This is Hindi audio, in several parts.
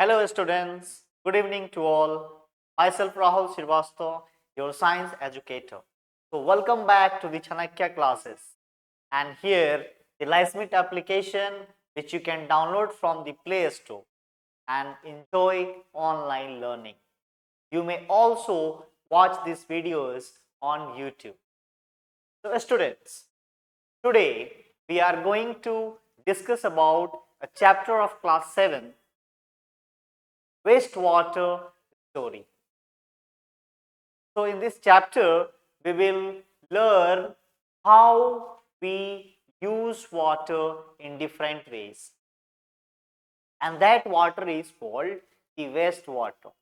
Hello students, good evening to all. Myself Rahul Srivastava, your science educator. So welcome back to the Chanakya classes. And here the LiceMeet application which you can download from the Play Store and enjoy online learning. You may also watch these videos on YouTube. So students, today we are going to discuss about a chapter of class 7, wastewater story. So in this chapter, we will learn how we use water in different ways. And that water is called the wastewater.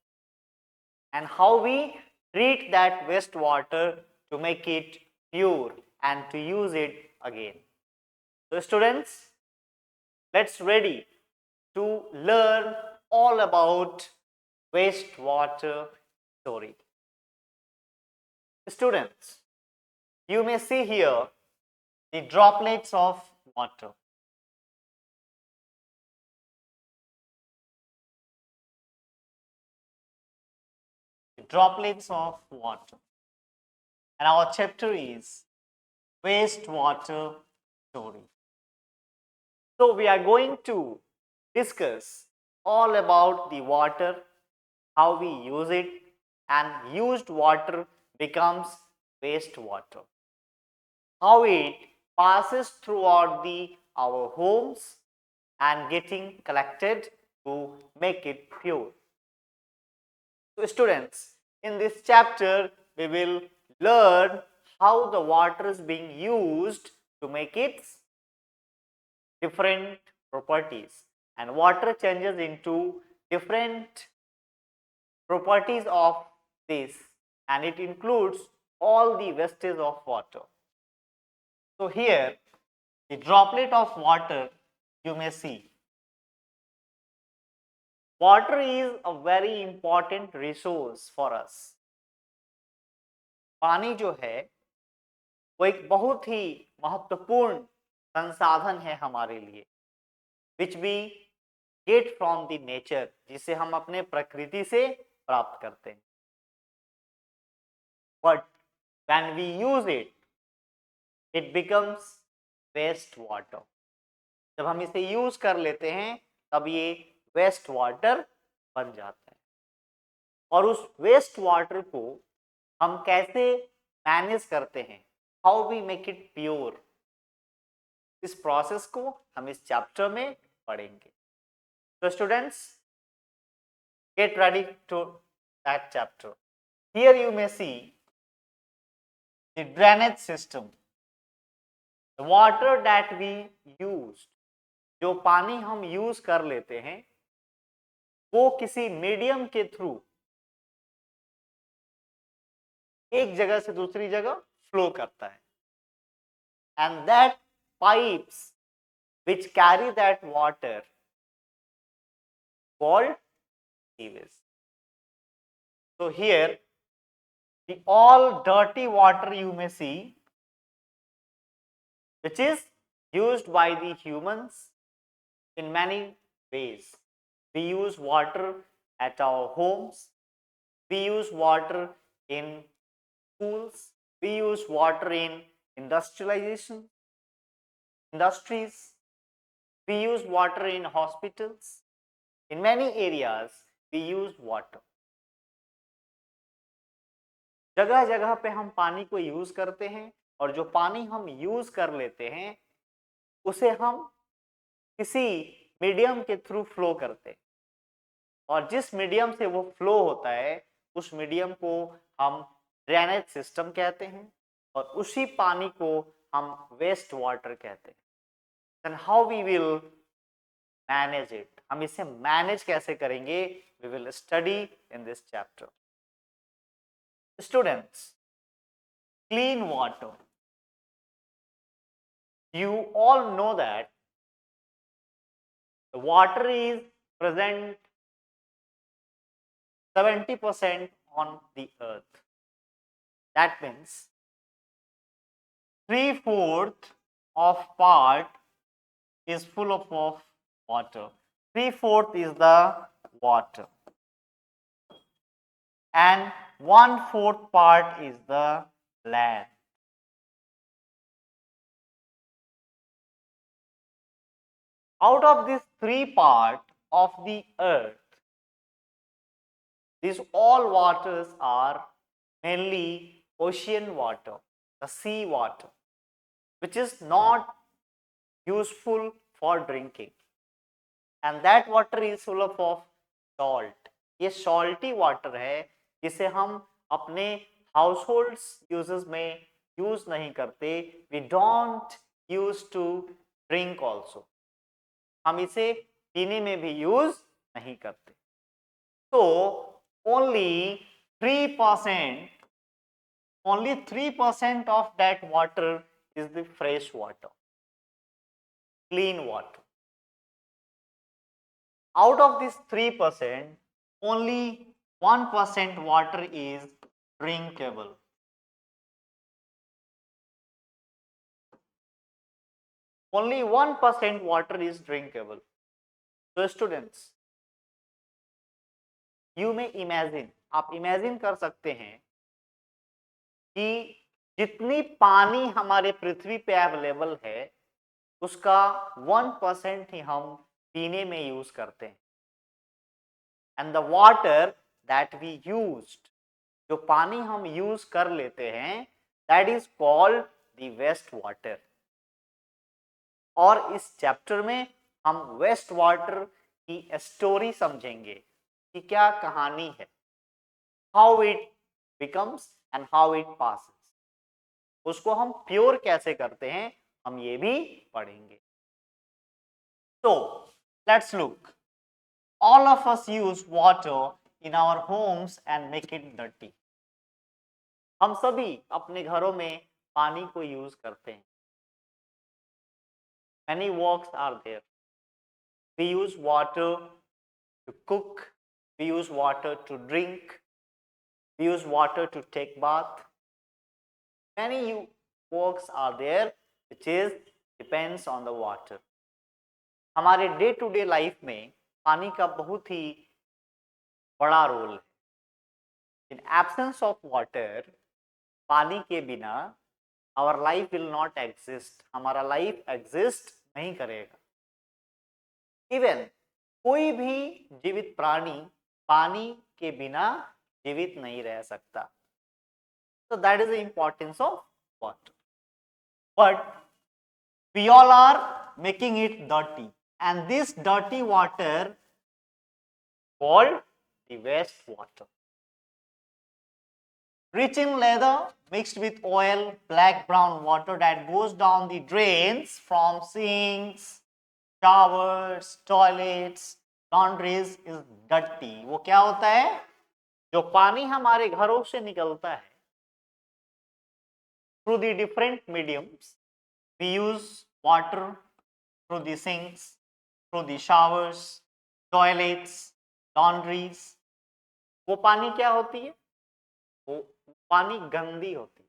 And how we treat that wastewater to make it pure and to use it again. So students, let's ready to learn all about wastewater story. Students, you may see here the droplets of water. The droplets of water. And our chapter is wastewater story. So we are going to discuss all about the water, how we use it, and used water becomes wastewater. How it passes throughout our homes and getting collected to make it pure. So students, in this chapter we will learn how the water is being used to make its different properties, and water changes into different properties of this, and it includes all the wastage of water. So here the droplet of water you may see. Water is a very important resource for us. पानी जो है वो एक बहुत ही महत्वपूर्ण संसाधन है हमारे लिए, which we get from the nature, जिसे हम अपने प्रकृति से प्राप्त करते हैं. But when we use it, it becomes waste water. जब हम इसे यूज कर लेते हैं तब ये वेस्ट वाटर बन जाता है. और उस वेस्ट वाटर को हम कैसे मैनेज करते हैं, how we make it pure, इस प्रोसेस को हम इस चैप्टर में पढ़ेंगे. तो students, get ready to that chapter. Here you may see the drainage system. The water that we use, जो पानी हम यूज कर लेते हैं वो किसी मीडियम के थ्रू एक जगह से दूसरी जगह फ्लो करता है. And that pipes which carry that water called sewage. So here the all dirty water you may see, which is used by the humans in many ways. We use water at our homes, we use water in schools, we use water in industrialization industries, we use water in hospitals. In many areas we use water. जगह जगह पे हम पानी को यूज करते हैं, और जो पानी हम यूज कर लेते हैं उसे हम किसी मीडियम के थ्रू फ्लो करते हैं, और जिस मीडियम से वो फ्लो होता है उस मीडियम को हम ड्रेनेज सिस्टम कहते हैं, और उसी पानी को हम वेस्ट वाटर कहते हैं. Then how we will manage it, हम इसे मैनेज कैसे करेंगे, we will study in this chapter. Students, clean water. You all know that the water is present 70% on the earth. That means 3/4 of part is full of water. 3/4 is the water, and 1/4 part is the land. Out of these 3 parts of the earth, these all waters are mainly ocean water, the sea water, which is not useful for drinking, and that water is full of salt. ये salty water है जिसे हम अपने households uses में use नहीं करते. We don't use to drink also. हम इसे पीने में भी यूज नहीं करते. So only 3% of that water is the fresh water, clean water. Out of this 3%, only 1% water is drinkable. Only 1% water is drinkable. So students, you may imagine, आप imagine कर सकते हैं कि जितनी पानी हमारे पृथ्वी पे अवेलेबल है उसका 1% ही हम पीने में यूज करते हैं. And the water that we used, जो पानी हम यूज कर लेते हैं, that is called the waste water. और इस चैप्टर में हम वेस्ट वाटर की स्टोरी समझेंगे कि क्या कहानी है, how it becomes and how it passes. उसको हम प्योर कैसे करते हैं, हम ये भी पढ़ेंगे. तो let's look. All of us use water in our homes and make it dirty. हम सभी अपने घरों में पानी को यूज करते हैं. Many works are there. We use water to cook, we use water to drink, we use water to take bath. Many works are there which is depends on the water. हमारे डे टू डे लाइफ में पानी का बहुत ही बड़ा रोल है. इन एब्सेंस ऑफ वाटर, पानी के बिना our life will not exist, हमारा लाइफ एग्जिस्ट नहीं करेगा. इवन कोई भी जीवित प्राणी पानी के बिना जीवित नहीं रह सकता. So that is the importance of water. But we all are making it dirty, and this dirty water called the waste water. Rich in leather, mixed with oil, black brown water that goes down the drains from sinks, showers, toilets, laundries is dirty. वो क्या होता है, जो पानी हमारे घरों से निकलता है through the different mediums. We use water through the sinks, through the showers, toilets, laundries. वो पानी क्या होती है, वो पानी गंदी होती है.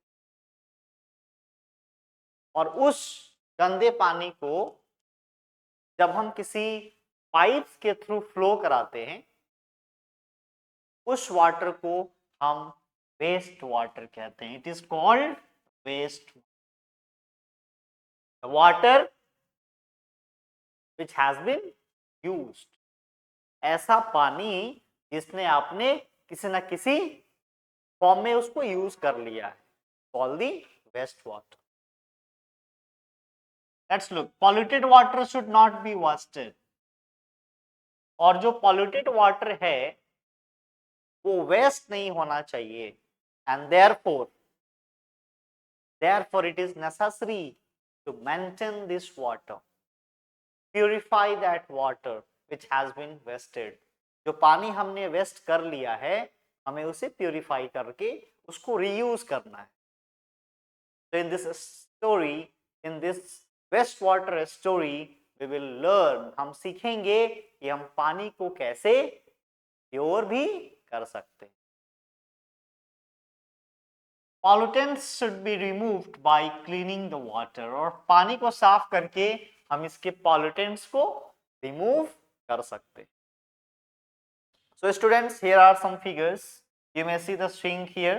और उस गंदे पानी को जब हम किसी पाइप्स के थ्रू फ्लो कराते हैं, उस वाटर को हम वेस्ट वाटर कहते हैं. It is called waste water which has been used. ऐसा पानी जिसने आपने किसी ना किसी फॉर्म में उसको यूज कर लिया है, called the waste water. Let's look. Polluted water should not be wasted. और जो पॉल्यूटेड वाटर है वो वेस्ट नहीं होना चाहिए. And therefore it is necessary to maintain this water, purify that water which has been wasted. जो पानी हमने वेस्ट कर लिया है, हमें उसे प्यूरिफाई करके उसको रीयूज करना है. So in this story, in this waste water story, we will learn, हम सीखेंगे कि हम पानी को कैसे प्योर भी कर सकते हैं. Pollutants should be removed by cleaning the water. और पानी को साफ करके हम इसके pollutants को remove कर सकते। So students, here are some figures. You may see the sink here.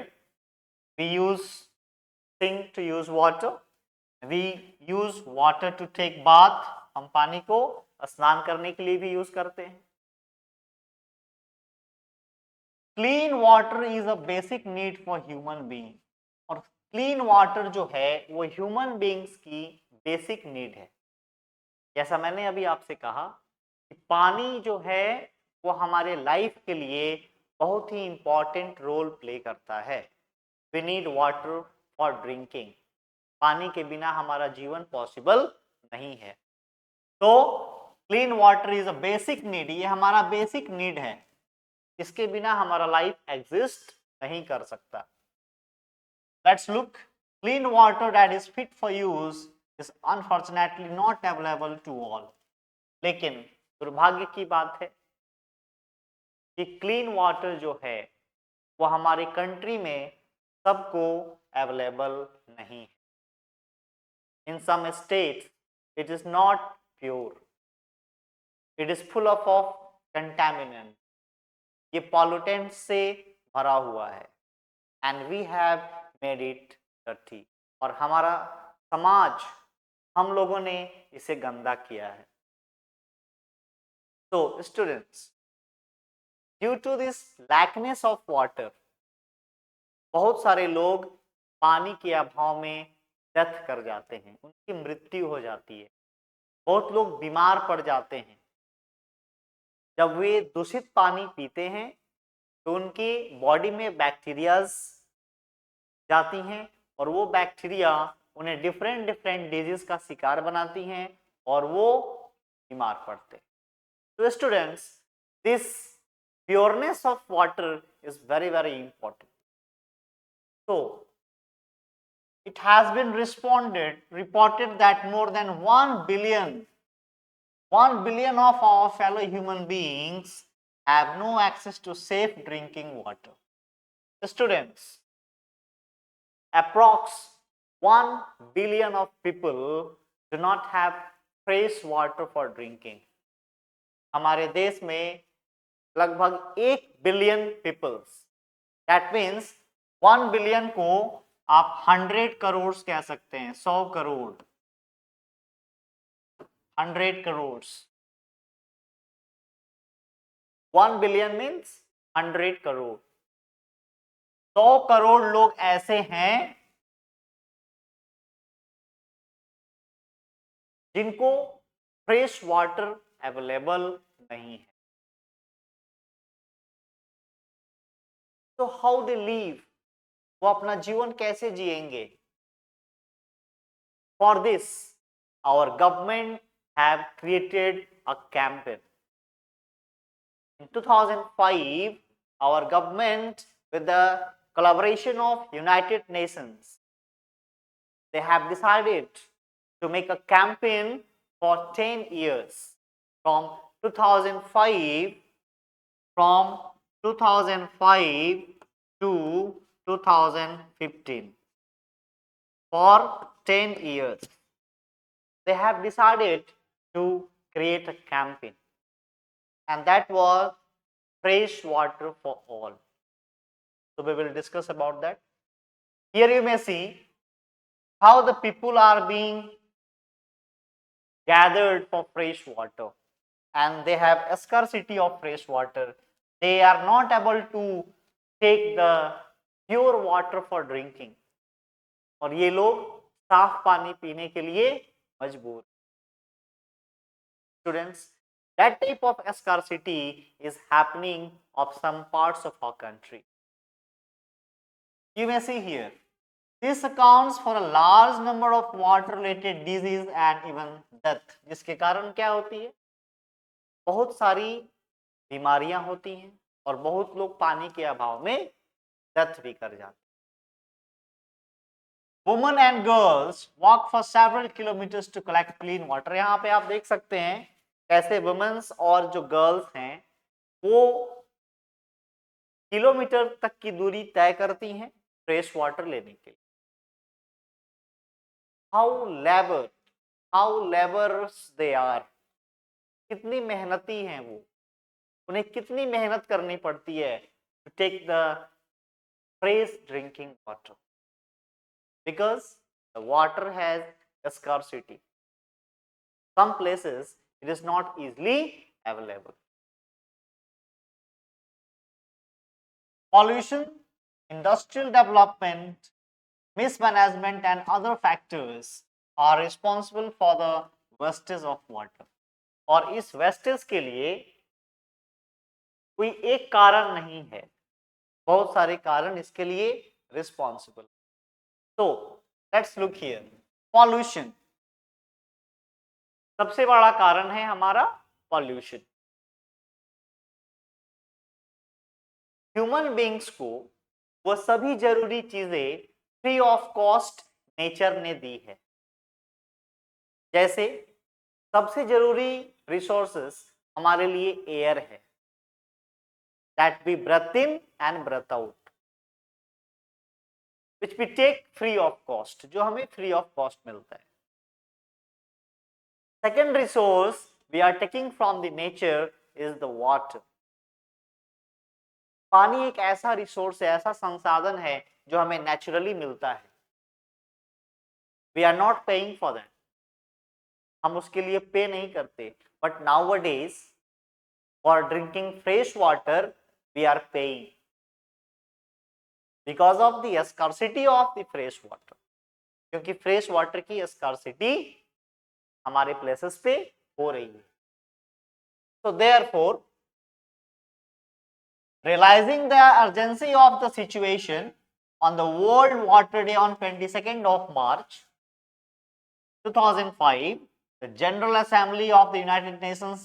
We use sink to use water. We use water to take bath. हम पानी को स्नान करने के लिए भी यूज करते हैं। Clean water is a basic need for human being, और क्लीन वाटर जो है वो ह्यूमन बीइंग्स की बेसिक नीड है। जैसा मैंने अभी आपसे कहा कि पानी जो है वो हमारे लाइफ के लिए बहुत ही इंपॉर्टेंट रोल प्ले करता है। We need water for drinking. पानी के बिना हमारा जीवन पॉसिबल नहीं है। तो clean water is a basic need, ये हमारा बेसिक नीड है, इसके बिना हमारा लाइफ एग्जिस्ट नहीं कर सकता। Let's look. Clean water that is fit for use is unfortunately not available to all. लेकिन दुर्भाग्य की बात है कि क्लीन वाटर जो है वो हमारे कंट्री में सबको अवेलेबल नहीं है। In some states it is not pure, it is full of contaminant, ये पॉल्यूटेंट से भरा हुआ है, and we have made it dirty, और हमारा समाज, हम लोगों ने इसे गंदा किया है। तो students, due to this lackness of water, बहुत सारे लोग पानी के अभाव में डेथ कर जाते हैं, उनकी मृत्यु हो जाती है। बहुत लोग बीमार पड़ जाते हैं। जब वे दूषित पानी पीते हैं तो उनकी बॉडी में बैक्टीरियाज जाती हैं, और वो बैक्टीरिया उन्हें डिफरेंट डिफरेंट डिजीज का शिकार बनाती हैं और वो बीमार पड़ते हैं। तो students, this pureness of water is very very important. So it has been reported that more than 1 billion of our fellow human beings have no access to safe drinking water. Students, approx 1 billion of people do not have fresh water for drinking. हमारे देश में लगभग 1 billion peoples, that means 1 billion को आप 100 करोड़ कह सकते हैं, 100 करोड़, 100 करोड़। 1 billion means 100 crore. 100 करोड़ लोग ऐसे हैं जिनको फ्रेश वाटर अवेलेबल नहीं है। तो हाउ दे लीव, वो अपना जीवन कैसे जिएंगे? For this our government have created a campaign. In 2005, our government, with the collaboration of United Nations, they have decided to make a campaign for 10 years from 2005 to 2015. For 10 years, they have decided to create a campaign, and that was fresh water for all. So we will discuss about that. Here you may see how the people are being gathered for fresh water, and they have a scarcity of fresh water. They are not able to take the pure water for drinking, और ये लोग साफ पानी पीने के लिए मजबूर। Students, that type of scarcity is happening of some parts of our country. You may see here, this accounts for a large number of water related disease and even death, जिसके कारण क्या होती है? बहुत सारी बीमारियां होती हैं और बहुत लोग पानी के अभाव में डेथ भी कर जाते हैं। Women and girls walk for several kilometers to collect clean water. यहाँ पे आप देख सकते हैं कैसे वुमेन्स और जो गर्ल्स हैं वो किलोमीटर तक की दूरी तय करती हैं फ्रेश वाटर लेने के लिए। How laborious they are कितनी मेहनती हैं वो, उन्हें कितनी मेहनत करनी पड़ती है to take the fresh drinking water, because the water has a scarcity. Some places it is not easily available. Pollution, industrial development, mismanagement and other factors are responsible for the wastage of water. और इस वेस्टेज के लिए कोई एक कारण नहीं है, बहुत सारे कारण इसके लिए रिस्पॉन्सिबल। तो लेट्स लुक हियर। पॉल्यूशन सबसे बड़ा कारण है हमारा पॉल्यूशन। ह्यूमन बींग्स को वो सभी जरूरी चीजें फ्री ऑफ कॉस्ट नेचर ने दी है। जैसे सबसे जरूरी रिसोर्सेस हमारे लिए एयर है, that we breathe in and breathe out, which we take free of cost, जो हमें फ्री ऑफ कॉस्ट मिलता है। Second resource we are taking from the nature is the water. पानी एक ऐसा रिसोर्स है, ऐसा संसाधन है जो हमें नेचुरली मिलता है। We are not paying for that, हम उसके लिए पे नहीं करते। But nowadays for drinking fresh water we are paying because of the scarcity of the fresh water, क्योंकि फ्रेश वाटर की स्कार्सिटी हमारे प्लेसेस पे हो रही है। So therefore, realizing the urgency of the situation, on the World Water Day on 22nd of March 2005, the General Assembly of the United Nations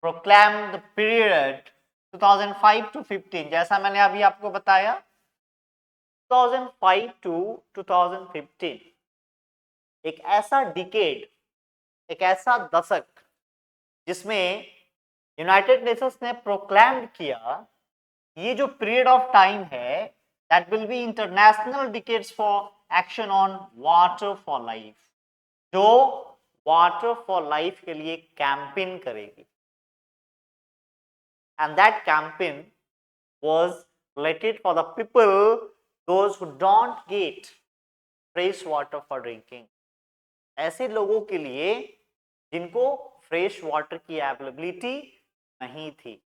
proclaimed the period 2005 to 15, जैसा मैंने अभी आपको बताया 2005 to 2015 एक ऐसा डिकेड, एक ऐसा दशक जिसमें यूनाइटेड नेशंस ने प्रोक्लेम किया ये जो पीरियड ऑफ टाइम है that will be international decades for action on water for life, जो वाटर फॉर लाइफ के लिए कैंपेन करेगी। And that campaign was related for the people those who don't get fresh water for drinking, ऐसे लोगों के लिए जिनको फ्रेश वाटर की अवेलेबिलिटी नहीं थी।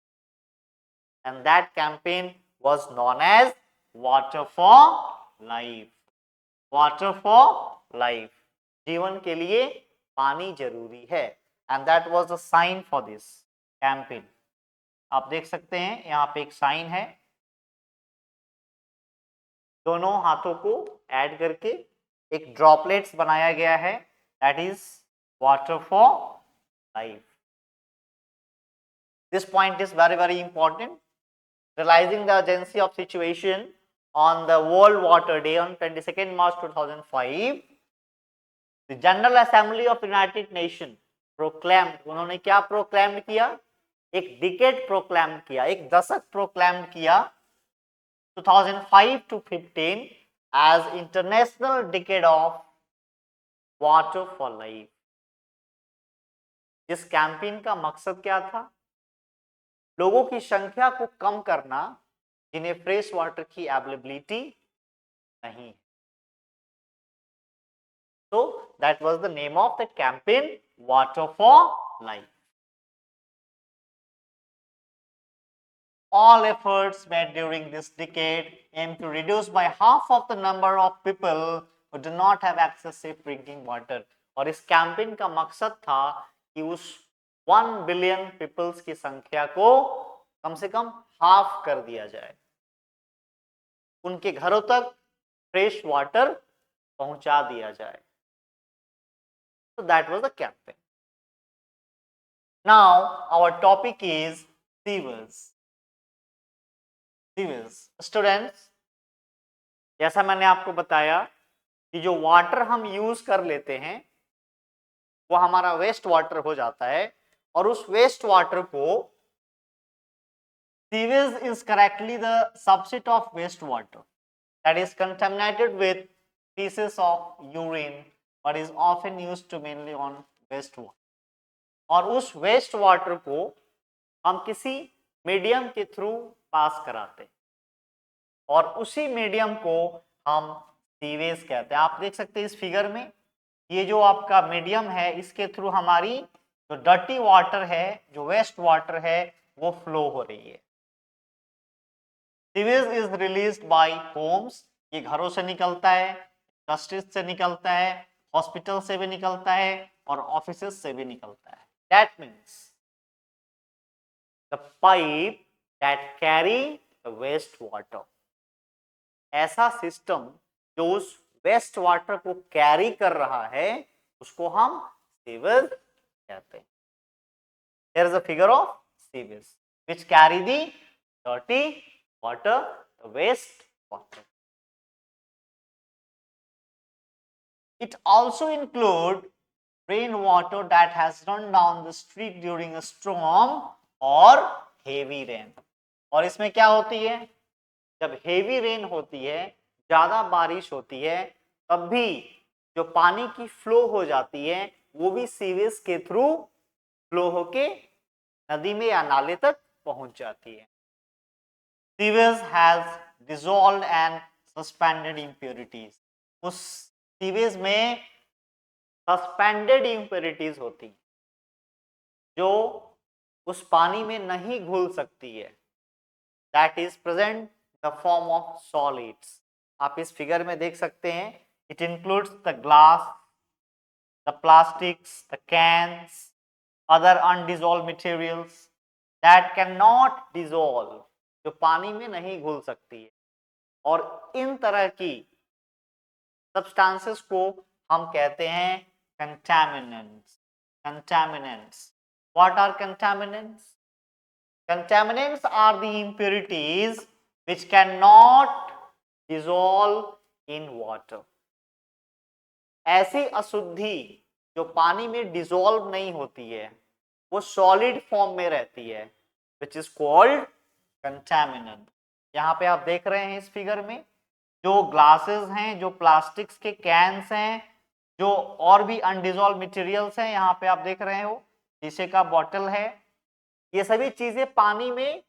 And that campaign was known as Water for Life. Water for Life. जीवन के लिए पानी जरूरी है। And that was the sign for this campaign. आप देख सकते हैं यहाँ पे एक साइन है, दोनों हाथों को ऐड करके एक ड्रॉपलेट्स बनाया गया है, that is water for life. This point is very, very important. Realizing the urgency of situation on the World Water Day on 22nd March 2005, the General Assembly of United Nations proclaimed, उन्होंने क्या प्रोक्लेम किया? एक डिकेड प्रोक्लेम किया, एक दशक प्रोक्लेम किया 2005 to 15 as International Decade of Water for Life. इस कैंपेन का मकसद क्या था? लोगों की संख्या को कम करना जिन्हें फ्रेश वाटर की अवेलेबिलिटी नहीं है। So that was the name of the campaign, Water for Life. All efforts made during this decade aim to reduce by half of the number of people who do not have access to drinking water. और इस कैंपेन का मकसद था कि उस 1 बिलियन पीपल्स की संख्या को कम से कम हाफ कर दिया जाए, उनके घरों तक फ्रेश वाटर पहुंचा दिया जाए। So that was the campaign. Now our topic is sewers. Sewers. Students, जैसा मैंने आपको बताया कि जो वाटर हम यूज कर लेते हैं वो हमारा वेस्ट वाटर हो जाता है, और उस वेस्ट वाटर को sewage is correctly the subset of wastewater that is contaminated with pieces of urine but is often used to mainly on wastewater. और उस वेस्ट वाटर को हम किसी मीडियम के थ्रू पास कराते हैं और उसी मीडियम को हम सीवेज कहते हैं। आप देख सकते हैं इस फिगर में, ये जो आपका मीडियम है इसके थ्रू हमारी जो डर्टी वाटर है, जो वेस्ट वाटर है, वो फ्लो हो रही है। Sewage is released by homes, ये घरों से निकलता है, इंडस्ट्रीज से निकलता है, हॉस्पिटल से भी निकलता है और ऑफिसेज से भी निकलता है। That means the pipe that carry the waste water, ऐसा सिस्टम जो उस वेस्ट वाटर को कैरी कर रहा है उसको हम सीवेज कहते हैं। Here is a figure of sewage which carry the dirty water, the waste water. It also include rainwater that has run down the street during a storm or heavy rain. और इसमें क्या होती है, जब हेवी रेन होती है, ज्यादा बारिश होती है, तब भी जो पानी की फ्लो हो जाती है वो भी सीवेज के थ्रू फ्लो होके नदी में या नाले तक पहुंच जाती है। Sewage has dissolved and suspended impurities, उस सीवेज में सस्पेंडेड इम्प्योरिटीज होती है जो उस पानी में नहीं घुल सकती है। That is present the form of solids. आप इस फिगर में देख सकते हैं, it includes the glass, the plastics, the cans, other undissolved materials that cannot dissolve, जो पानी में नहीं घुल सकती है। और इन तरह की सब्सटेंसेस को हम कहते हैं contaminants. Contaminants. What are contaminants? Contaminants are the impurities which cannot dissolve in water. ऐसी अशुद्धि जो पानी में डिसॉल्व नहीं होती है, वो सॉलिड फॉर्म में रहती है, विच इज कॉल्ड कंटामिनेंट। यहाँ पे आप देख रहे हैं इस फिगर में, जो ग्लासेस हैं, जो प्लास्टिक्स के कैंस हैं, जो और भी अनडिसॉल्व मटेरियल्स हैं, यहाँ पे आप देख रहे हो शीशे का बॉटल है, ये सभी चीजें पानी में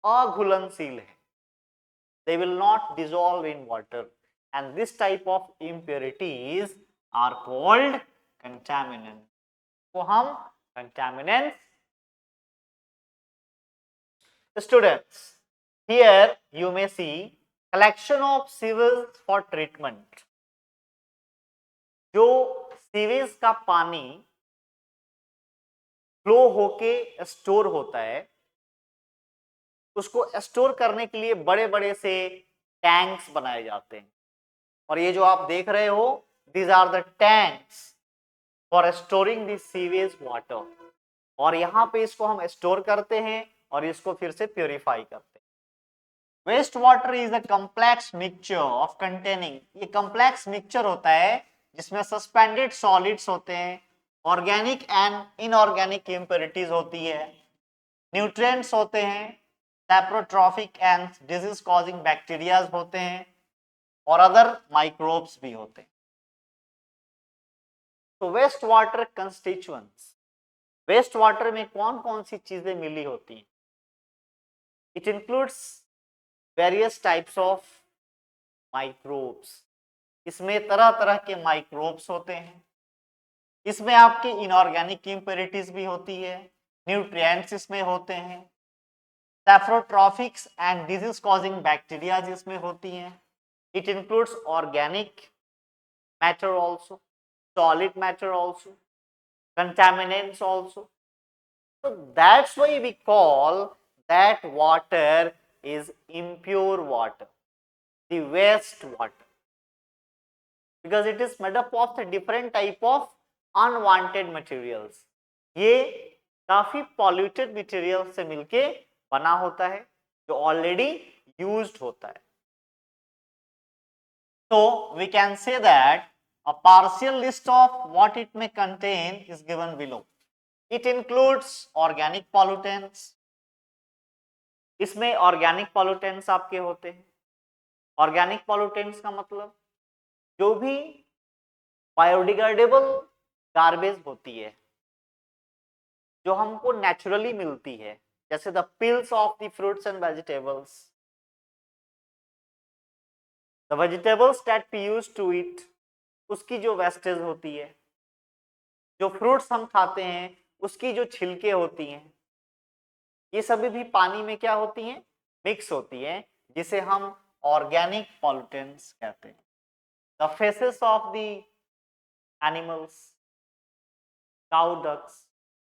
अघुलनशील है। They will not dissolve in water, and this type of impurities are called contaminants. तो हम contaminants. Students, here you may see collection of sewage for treatment. जो सीवेज का पानी फ्लो होके स्टोर होता है, उसको स्टोर करने के लिए बड़े बड़े से टैंक्स बनाए जाते हैं। और ये जो आप देख रहे हो, these are the tanks for storing the sewage water. और यहाँ पे इसको हम स्टोर करते हैं और इसको फिर से प्योरीफाई करते हैं। Waste water is a complex mixture of containing, ये कम्प्लेक्स मिक्सचर होता है जिसमें सस्पेंडेड सॉलिड्स होते हैं, ऑर्गेनिक एंड इनऑर्गेनिक इम्प्योरिटीज होती है, न्यूट्रिएंट्स होते हैं, saprotrophic and disease causing bacterias होते हैं और अदर माइक्रोब्स भी होते हैं। तो waste water constituents, waste water में कौन कौन सी चीजें मिली होती हैं? It includes various types of microbes, इसमें तरह तरह के माइक्रोब्स होते हैं, इसमें आपकी इनऑर्गेनिक इम्प्योरिटीज भी होती है, न्यूट्रिएंट्स इसमें होते हैं, सैप्रोट्रॉफिक्स एंड डिजीज कॉजिंग बैक्टीरिया इसमें होती हैं। It includes organic matter also, solid matter also, contaminants also. So that's why we call that water is impure water, the waste water, because it is made up of the different type of unwanted materials. ये काफी polluted materials से मिलके बना होता है जो already used होता है। So we can say that a partial list of what it may contain is given below. It includes organic pollutants. इसमें organic pollutants आपके होते हैं। Organic pollutants का मतलब जो भी biodegradable garbage होती है, जो हमको नेचुरली मिलती है, जैसे the pills of the fruits and vegetables, the vegetables that we use to eat, उसकी जो वेस्टेज होती है, जो फ्रूट्स हम खाते हैं उसकी जो छिलके होती हैं, ये सभी भी पानी में क्या होती हैं, मिक्स होती हैं, जिसे हम ऑर्गेनिक पॉल्यूटेंट्स कहते हैं। The faces of the animals, cow ducks,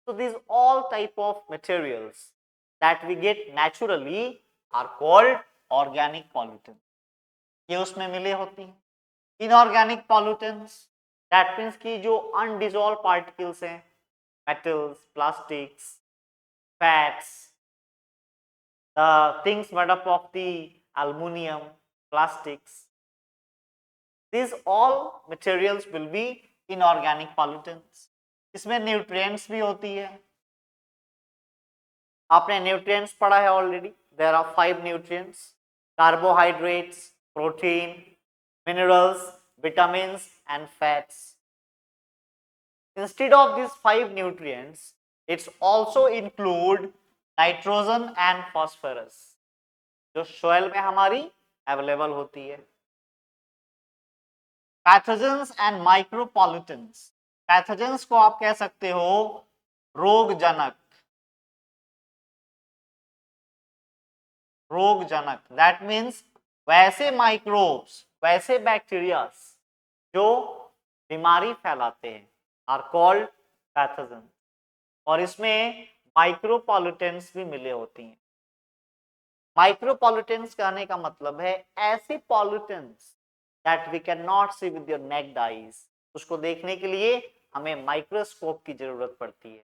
so these all type of materials that we get naturally are called organic pollutants. ये उसमें मिले होती हैं। इनऑर्गेनिक पॉल्यूटेंट्स दैट मीन्स की जो अनडिजॉल्व पार्टिकल्स हैं, metals, plastics, fats, the things made up of the aluminium, plastics, these all materials will be inorganic pollutants. इसमें न्यूट्रिएंट्स भी होती है, आपने न्यूट्रिएंट्स पढ़ा है already. There are 5 nutrients, carbohydrates, protein, minerals, vitamins and fats. Instead of this 5 nutrients it's also include nitrogen and phosphorus, जो सोइल में हमारी अवेलेबल होती है। पैथोजेंस एंड माइक्रोपॉल्यूटेंट्स, पैथोजेंस को आप कह सकते हो रोगजनक, रोगजनक दैट मीन्स वैसे माइक्रोब्स, वैसे बैक्टीरियास जो बीमारी फैलाते हैं आर कॉल्ड पैथोजेंस। और इसमें माइक्रोपॉल्यूटेंट्स भी मिले होती हैं। माइक्रोपॉल्यूटेंट्स कहने का मतलब है ऐसे pollutants that we cannot see with your naked eyes, उसको देखने के लिए हमें माइक्रोस्कोप की जरूरत पड़ती है।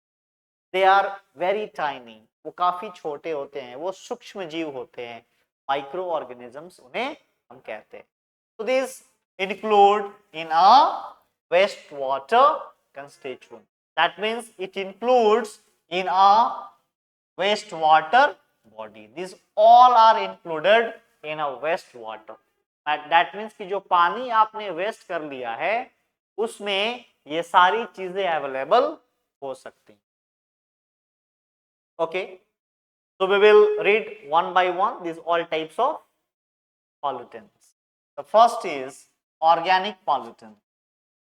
They are very tiny, वो काफी छोटे होते हैं, वो सूक्ष्म जीव होते हैं, माइक्रो ऑर्गेनिजम्स उन्हें हम कहते हैं। So these include in a wastewater constituent, that means it includes in a wastewater body, these all are included in a wastewater. That means कि जो पानी आपने वेस्ट कर लिया है उसमें ये सारी चीजें अवेलेबल हो सकती हैं। Okay, so we will read one by one these all types of pollutants. The first is organic pollutant.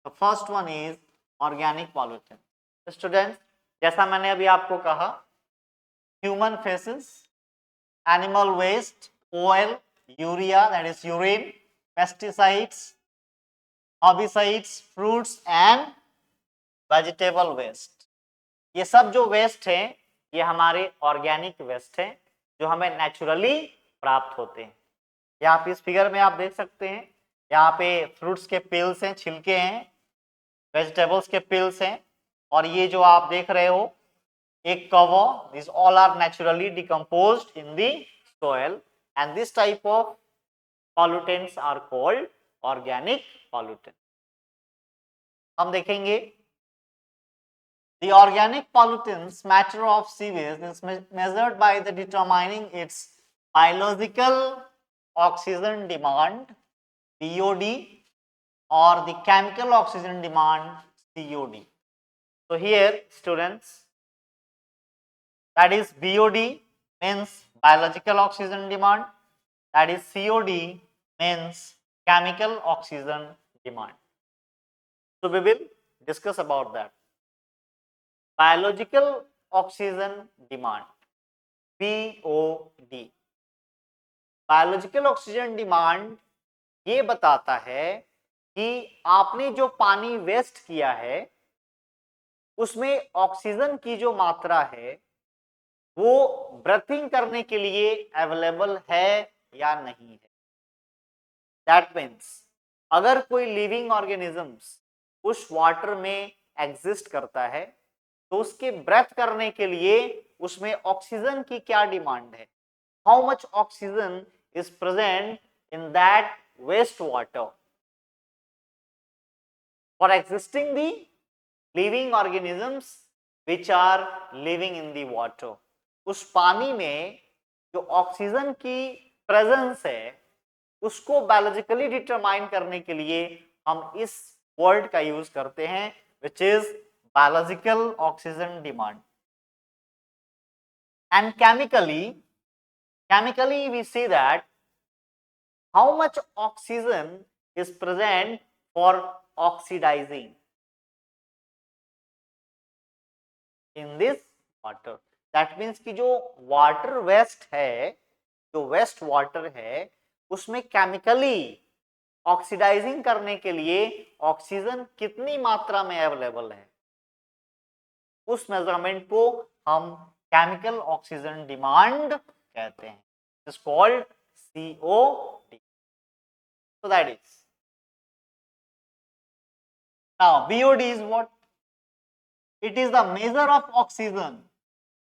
The first one is organic pollutant. Students, जैसा मैंने अभी आपको कहा, human feces, animal waste, oil, urea that is urine, pesticides, herbicides, fruits and vegetable waste, ये सब जो वेस्ट हैं ये हमारे ऑर्गेनिक वेस्ट हैं जो हमें नेचुरली प्राप्त होते हैं। यहाँ पे इस फिगर में आप देख सकते हैं, यहाँ पे फ्रूट्स के पिल्स हैं, छिलके हैं, वेजिटेबल्स के पिल्स हैं, और ये जो आप देख रहे हो एक cover, this all are naturally decomposed in the soil and this type of pollutants are called organic pollutants. हम देखेंगे the organic pollutants matter of sewage is measured by the determining its biological oxygen demand BOD or the chemical oxygen demand COD. So here students, that is BOD means biological oxygen demand, that is COD means chemical oxygen demand. So we will discuss about that. Biological oxygen demand BOD, biological oxygen demand ये बताता है कि आपने जो पानी वेस्ट किया है उसमें ऑक्सीजन की जो मात्रा है वो ब्रीथिंग करने के लिए अवेलेबल है या नहीं है। दैट मीन्स अगर कोई लिविंग ऑर्गेनिजम्स उस वाटर में एग्जिस्ट करता है तो उसके ब्रेथ करने के लिए उसमें ऑक्सीजन की क्या डिमांड है, how much oxygen is present in that waste water for existing the living organisms which are living in the water. उस पानी में जो ऑक्सीजन की प्रेजेंस है उसको बायोलॉजिकली डिटरमाइन करने के लिए हम इस वर्ड का यूज करते हैं which is biological oxygen demand. And chemically we see that how much oxygen is present for oxidizing in this water. That means कि जो water waste है, जो वेस्ट वाटर है, उसमें केमिकली ऑक्सीडाइजिंग करने के लिए ऑक्सीजन कितनी मात्रा में अवेलेबल है, उस मेजरमेंट को हम केमिकल ऑक्सीजन डिमांड कहते हैं. It's called COD. So that is. Now BOD is what? It is the measure of oxygen.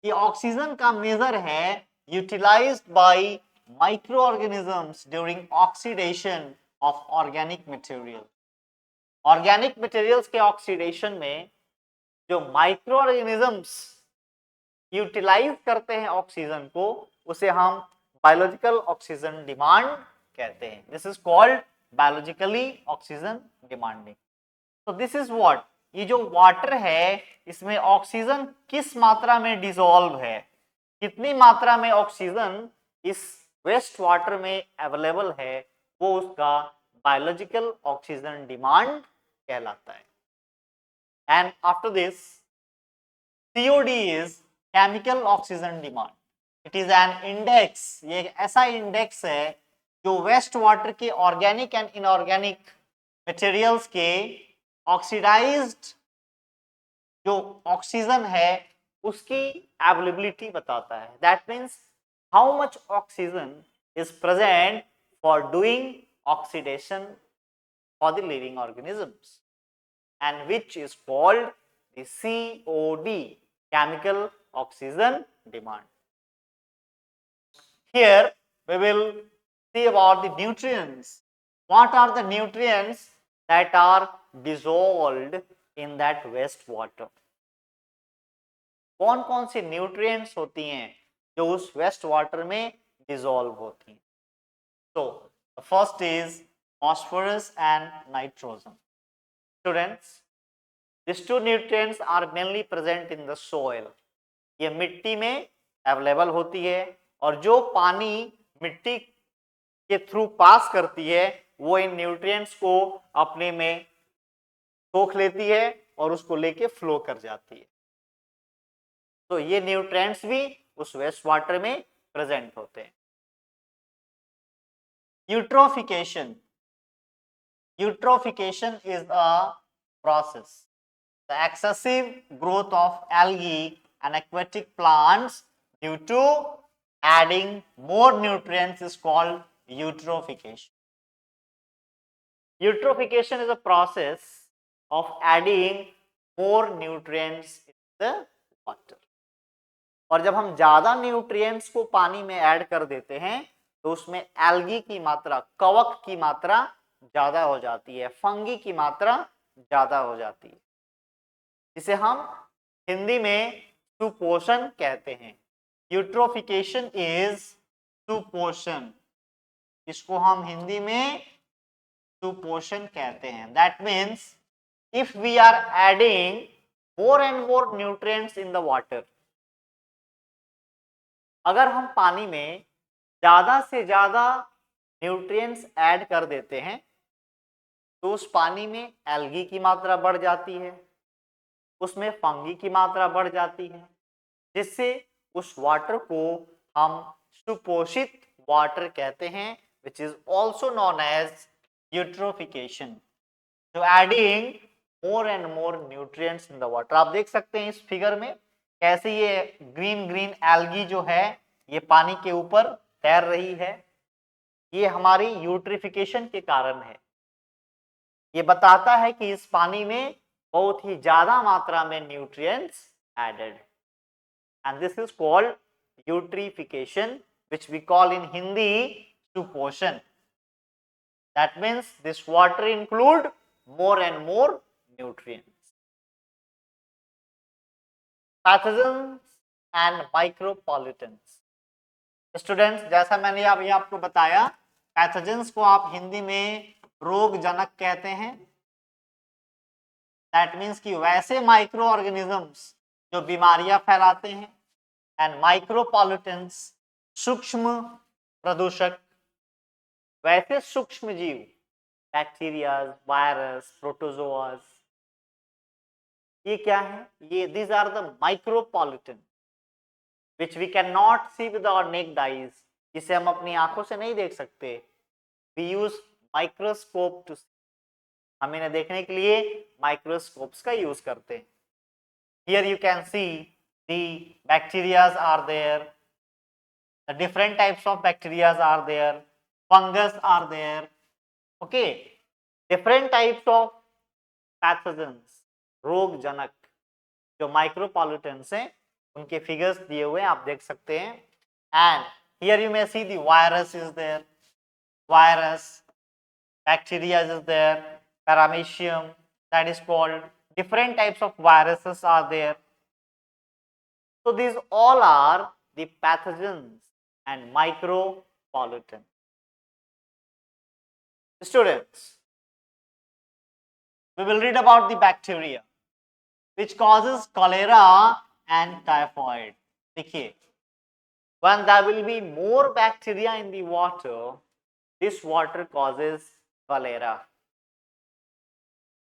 ये ऑक्सीजन का मेजर है utilized by microorganisms during oxidation of organic material. Organic materials के ऑक्सीडेशन में जो माइक्रो ऑर्गेनिजम्स यूटिलाइज करते हैं ऑक्सीजन को, उसे हम बायोलॉजिकल ऑक्सीजन डिमांड कहते हैं. This is called biologically oxygen demanding. तो दिस इज व्हाट, ये जो वाटर है इसमें ऑक्सीजन किस मात्रा में डिसॉल्व है, कितनी मात्रा में ऑक्सीजन इस वेस्ट वाटर में अवेलेबल है, वो उसका बायोलॉजिकल ऑक्सीजन डिमांड कहलाता है. And after this COD is chemical oxygen demand. It is an index, ये एक ऐसा इंडेक्स है जो वेस्ट वाटर के ऑर्गेनिक एंड इनऑर्गेनिक मटेरियल्स के ऑक्सीडाइज्ड जो ऑक्सीजन है उसकी अवेलेबिलिटी बताता है. That means how much oxygen is present for doing oxidation for the living organisms, and which is called the COD, chemical oxygen demand. Here we will see about the nutrients. What are the nutrients that are dissolved in that waste water? कौन कौन सी न्यूट्रिएंट्स होती हैं जो उस वेस्ट वाटर में डिसॉल्व होती हैं? तो the first is phosphorus and nitrogen. Students, these two nutrients are mainly present in the soil. ये मिट्टी में अवेलेबल होती है और जो पानी मिट्टी के थ्रू पास करती है वो इन न्यूट्रिएंट्स को अपने में सोख लेती है और उसको लेके फ्लो कर जाती है. तो ये न्यूट्रिएंट्स भी उस वेस्ट वाटर में प्रेजेंट होते हैं. Eutrophication. Eutrophication is a process. The excessive growth of algae and aquatic plants due to adding more nutrients is called eutrophication. Eutrophication is a process of adding more nutrients in the water. और जब हम ज्यादा न्यूट्रिएंट्स को पानी में ऐड कर देते हैं तो उसमें एल्गी की मात्रा, कवक की मात्रा ज्यादा हो जाती है, फंगी की मात्रा ज्यादा हो जाती है, जिसे हम हिंदी में सुपोषण कहते हैं. यूट्रोफिकेशन इज सुपोषण, इसको हम हिंदी में सुपोषण कहते हैं. That means if we are adding more and more nutrients in the water, अगर हम पानी में ज्यादा से ज्यादा न्यूट्रिएंट्स ऐड कर देते हैं तो उस पानी में एल्गी की मात्रा बढ़ जाती है, उसमें फंगी की मात्रा बढ़ जाती है, जिससे उस वाटर को हम सुपोषित वाटर कहते हैं, which is also known as eutrophication. So adding more and more nutrients in the water. आप देख सकते हैं इस फिगर में कैसे ये ग्रीन ग्रीन एल्गी जो है ये पानी के ऊपर तैर रही है. ये हमारी यूट्रिफिकेशन के कारण है. ये बताता है कि इस पानी में बहुत ही ज्यादा मात्रा में nutrients added, and this is called eutrophication, which we call in Hindi सुपोषण. That means this water include more and more nutrients. Pathogens and micropollutants. Students, जैसा मैंने अभी आपको बताया, पैथोजेंस को आप हिंदी में रोगजनक कहते हैं. दैट मीन्स कि वैसे माइक्रो ऑर्गेनिजम्स जो बीमारियां फैलाते हैं. एंड माइक्रोपॉल्यूटेंट्स सूक्ष्म प्रदूषक। वैसे सूक्ष्म जीव बैक्टीरिया, वायरस, प्रोटोजोआस, ये क्या है? ये these are the micropollutant which we can not see with our naked eyes, जिसे हम अपनी आंखों से नहीं देख सकते। वी यूज माइक्रोस्कोप टू, हम इन्हें देखने के लिए माइक्रोस्कोप्स का यूज करते हैं। Here you can see the bacteria are there, the different types of bacteria are there, fungus are there, okay, different types of pathogens, रोग जनक जो माइक्रोपॉल्यूटेंट्स हैं उनके फिगर्स दिए हुए आप देख सकते हैं। And here you may see the virus is there, virus, bacteria is there, paramecium, that is called, different types of viruses are there. So these all are the pathogens and micropollutants. Students, we will read about the bacteria which causes cholera and typhoid. देखिए, when there will be more bacteria in the water, this water causes cholera.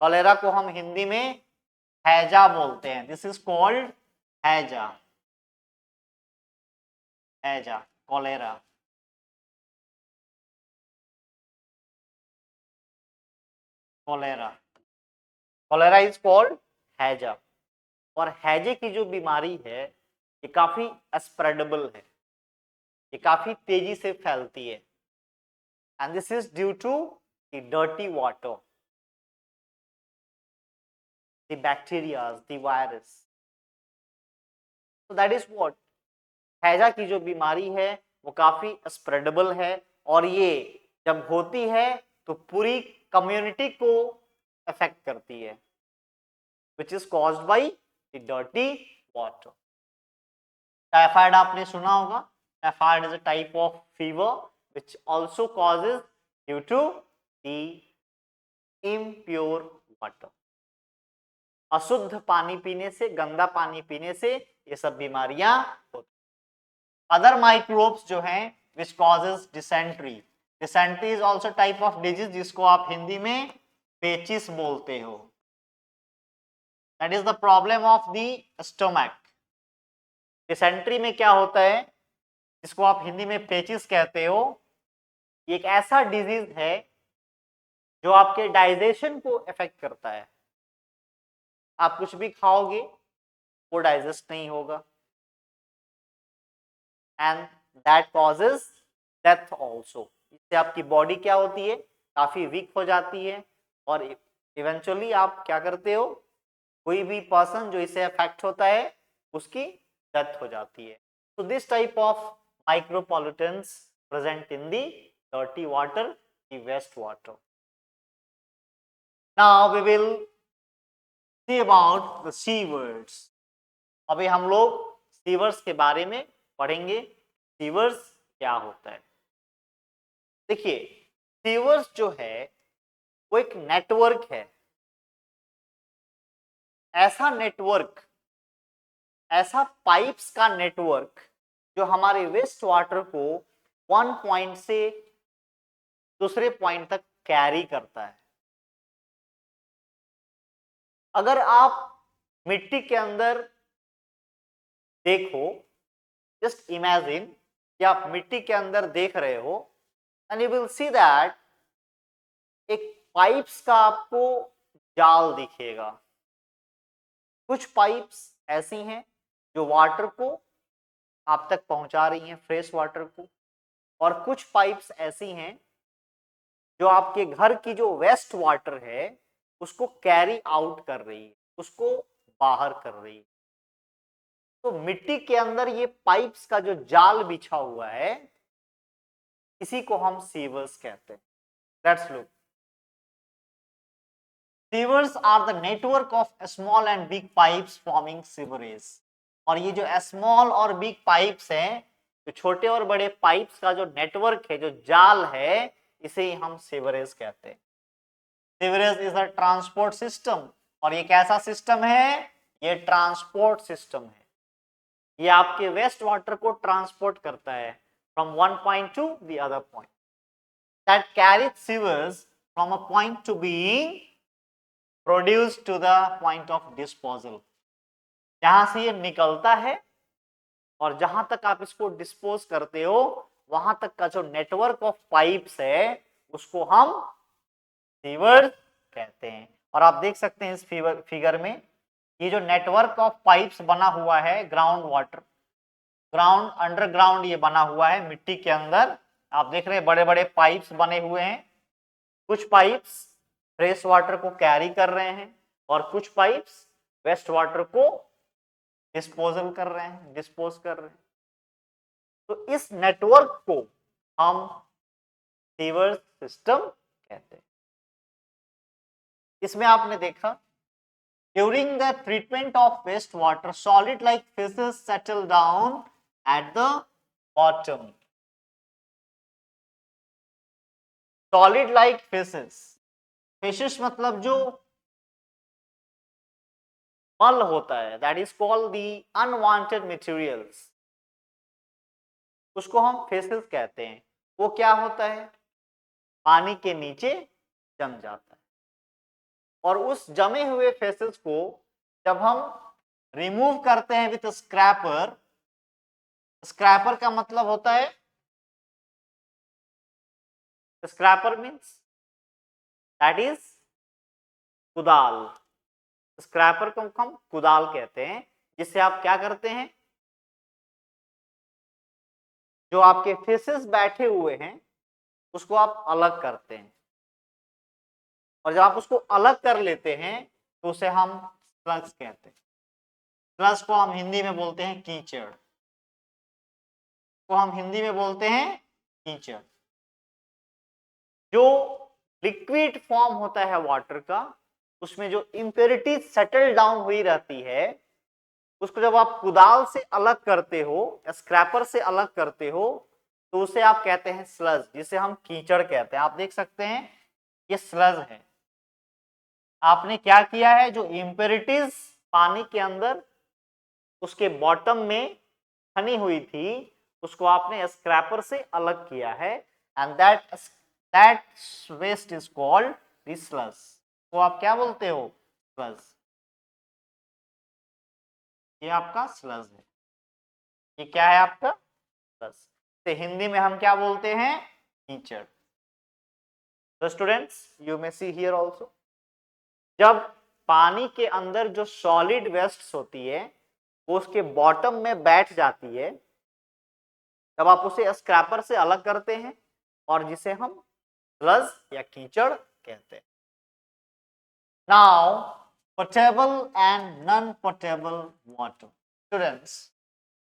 Cholera को हम हिंदी में हैजा बोलते हैं। दिस इज कॉल्ड हैजा, हैजा, cholera. Cholera, cholera is called हैजा। और हैजे की जो बीमारी है ये काफी स्प्रेडेबल है, ये काफी तेजी से फैलती है। And this is due to the dirty water, the bacteria, the virus. So that is what, हैजा की जो बीमारी है वो काफी स्प्रेडेबल है और ये जब होती है तो पूरी कम्युनिटी को अफेक्ट करती है, which is caused by the dirty water. Typhoid आपने सुना होगा। Typhoid is a type of fever which also causes due to the impure water. अशुद्ध पानी पीने से, गंदा पानी पीने से ये सब बीमारियां होती। अदर माइक्रोब्स जो हैं which causes dysentery, dysentery is also type of disease जिसको आप हिंदी में पेचिस बोलते हो। That is the problem of the stomach. Dysentery में क्या होता है, जिसको आप हिंदी में पेचिस कहते हो, ये एक ऐसा डिजीज है जो आपके डाइजेशन को इफेक्ट करता है। आप कुछ भी खाओगे वो डाइजेस्ट नहीं होगा and that causes death also. इससे आपकी बॉडी क्या होती है, काफी वीक हो जाती है और इवेंचुअली आप क्या करते हो, कोई भी पर्सन जो इससे अफेक्ट होता है उसकी डेथ हो जाती है। So this type of micropollutants present in the dirty water, the wastewater. Now we will see about the sewers. अभी हम लोग सीवर्स के बारे में पढ़ेंगे। सीवर्स क्या होता है? देखिए, सीवर्स जो है वो एक नेटवर्क है, ऐसा नेटवर्क, ऐसा पाइप्स का नेटवर्क जो हमारे वेस्ट वाटर को वन पॉइंट से दूसरे पॉइंट तक कैरी करता है। अगर आप मिट्टी के अंदर देखो, जस्ट इमेजिन कि आप मिट्टी के अंदर देख रहे हो and you will see that एक पाइप्स का आपको जाल दिखेगा। कुछ पाइप्स ऐसी हैं जो वाटर को आप तक पहुंचा रही हैं, फ्रेश वाटर को, और कुछ पाइप्स ऐसी हैं जो आपके घर की जो वेस्ट वाटर है उसको कैरी आउट कर रही है, उसको बाहर कर रही है। तो मिट्टी के अंदर ये पाइप्स का जो जाल बिछा हुआ है इसी को हम सीवर्स कहते हैं। Let's look. Sewers are the network of small and big pipes forming sewerage. और ये जो स्मॉल और बिग पाइप्स हैं, जो छोटे और बड़े पाइप्स का जो नेटवर्क है, जो जाल है, इसे ही हम सीवरेज कहते हैं। Sewerage is a transport system. और ये कैसा सिस्टम है? ये ट्रांसपोर्ट सिस्टम है। ये आपके वेस्ट वाटर को ट्रांसपोर्ट करता है from one point to the other point, that carries sewers from a point to being produced to the point of disposal. जहां से ये निकलता है और जहां तक आप इसको डिस्पोज करते हो, वहां तक का जो नेटवर्क ऑफ पाइप्स है उसको हम सीवर्स कहते हैं। और आप देख सकते हैं इस फिगर में, ये जो नेटवर्क ऑफ पाइप्स बना हुआ है, ग्राउंड वाटर, ग्राउंड अंडरग्राउंड ये बना हुआ है मिट्टी के अंदर। आप देख रहे हैं बड़े बड़े पाइप्स बने हुए हैं। कुछ पाइप्स फ्रेश वाटर को कैरी कर रहे हैं और कुछ पाइप्स वेस्ट वाटर को डिस्पोजल कर रहे हैं, डिस्पोज कर रहे हैं। तो इस नेटवर्क को हम सीवर सिस्टम कहते हैं। इसमें आपने देखा, during the treatment of waste water solid like faeces settle down at the bottom. Solid like faeces, faeces मतलब जो मल होता है, that is called the unwanted materials, उसको हम फेसेस कहते हैं। वो क्या होता है, पानी के नीचे जम जाता है और उस जमे हुए फेसेस को जब हम रिमूव करते हैं विथ स्क्रैपर, स्क्रैपर का मतलब होता है, स्क्रैपर मीन्स दैट इज कुदाल। स्क्रैपर को हम कुदाल कहते हैं, जिससे आप क्या करते हैं, जो आपके फेसेस बैठे हुए हैं उसको आप अलग करते हैं। और जब आप उसको अलग कर लेते हैं तो उसे हम स्लग्स कहते हैं। स्लग्स को हम हिंदी में बोलते हैं कीचड़, को हम हिंदी में बोलते हैं कीचड़। जो लिक्विड फॉर्म होता है वाटर का, उसमें जो इम्प्योरिटी सेटल डाउन हुई रहती है, उसको जब आप कुदाल से अलग करते हो, स्क्रैपर से अलग करते हो, तो उसे आप कहते हैं स्लज, जिसे हम कीचड़ कहते हैं। आप देख सकते हैं ये स्लज है। आपने क्या किया है, जो इम्प्योरिटीज पानी के अंदर उसके बॉटम में फनी हुई थी, उसको आपने स्क्रैपर से अलग किया है, and that waste is called the sludge. तो आप क्या बोलते हो, स्लज। ये आपका स्लज है, ये क्या है आपका स्लज। तो हिंदी में हम क्या बोलते हैं, कीचड़। तो students you may see here also, जब पानी के अंदर जो सॉलिड वेस्ट होती है वो उसके बॉटम में बैठ जाती है, तब आप उसे स्क्रैपर से अलग करते हैं और जिसे हम स्लज या कीचड़ कहते हैं। Now potable and non-potable water. Students,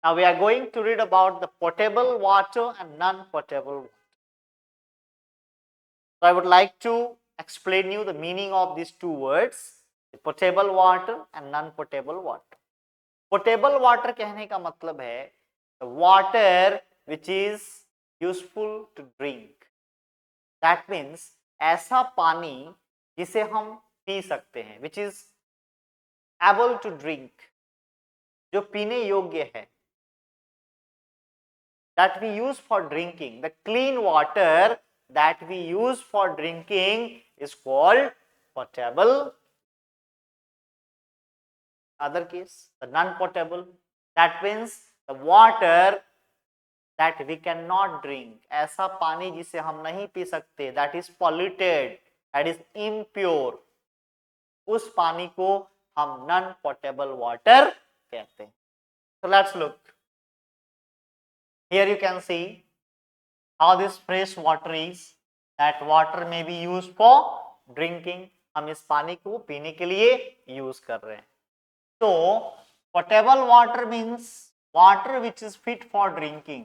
now we are going to read about the potable water and non-potable water. So I would like to explain you the meaning of these two words, the potable water and non-potable water. Potable water कहने का मतलब है the water which is useful to drink. That means ऐसा पानी जिसे हम पी सकते हैं, which is able to drink, जो पीने योग्य है, that we use for drinking. The clean water that we use for drinking is called potable. Other case, the non-potable, that means the water that we cannot drink, ऐसा पानी जिसे हम नहीं पी सकते, that is polluted, that is impure, उस पानी को हम non-potable water कहते हैं. So let's look. Here you can see how this fresh water is. That water may be used for drinking. हम इस पानी को पीने के लिए यूज कर रहे हैं. So potable water means water which is fit for drinking.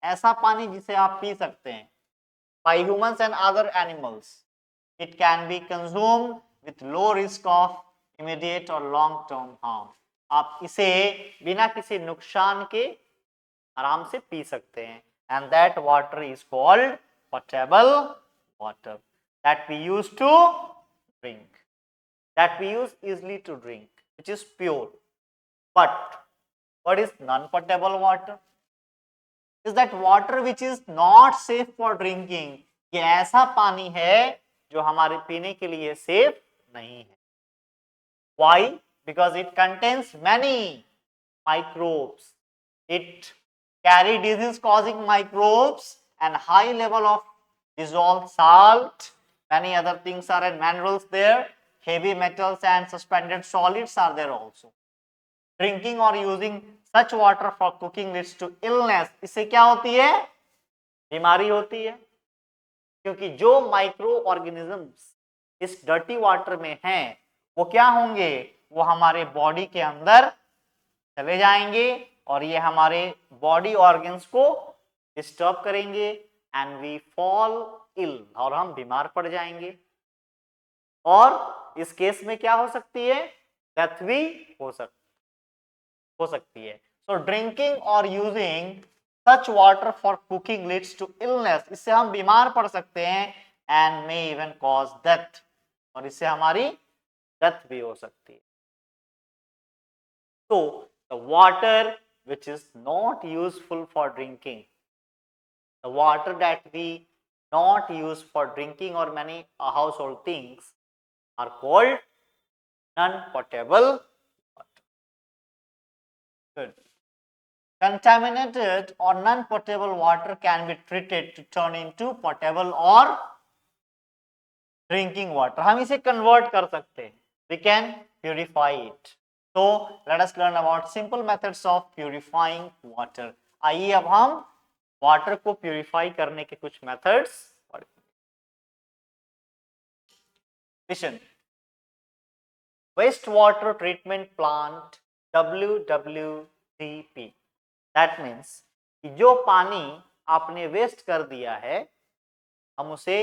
ऐसा पानी जिसे आप पी सकते हैं. By humans and other animals. It can be consumed with low risk of immediate or long term harm. आप इसे बिना किसी नुकसान के आराम से पी सकते हैं. And that water is called potable water that we use to drink, that we use easily to drink, which is pure. But What is non-potable water? Is that water which is not safe for drinking. ये ऐसा पानी है जो हमारे पीने के लिए सेफ नहीं है. Why? Because it contains many microbes. It carry disease causing microbes and high level of dissolved salt. Many other things are in minerals there. Heavy metals and suspended solids are there also. Drinking or using such water for cooking leads to illness. इससे क्या होती है? बीमारी होती है. क्योंकि जो माइक्रो ऑर्गेनिजम्स इस डर्टी वाटर में हैं वो क्या होंगे? वो हमारे बॉडी के अंदर चले जाएंगे और ये हमारे बॉडी ऑर्गन्स को डिस्टर्ब करेंगे एंड वी फॉल इल, और हम बीमार पड़ जाएंगे. और इस केस में क्या हो सकती है? डेथ भी हो सकती है. सो ड्रिंकिंग और using such water for cooking leads to illness. इससे हम बीमार पड़ सकते हैं and may even cause death, और इससे हमारी डेथ भी हो सकती है. So the water which is not useful for drinking, the water that we not use for drinking or many household things are called non-potable water. Good. Contaminated or non-potable water can be treated to turn into potable or drinking water. हम इसे convert कर सकते हैं. We can purify it. So let us learn about simple methods of purifying water. आइए अब हम वाटर को प्यूरिफाई करने के कुछ मेथड्स पढ़ेंगे. Listen. Waste water treatment plant WWTP. That means कि जो पानी आपने वेस्ट कर दिया है हम उसे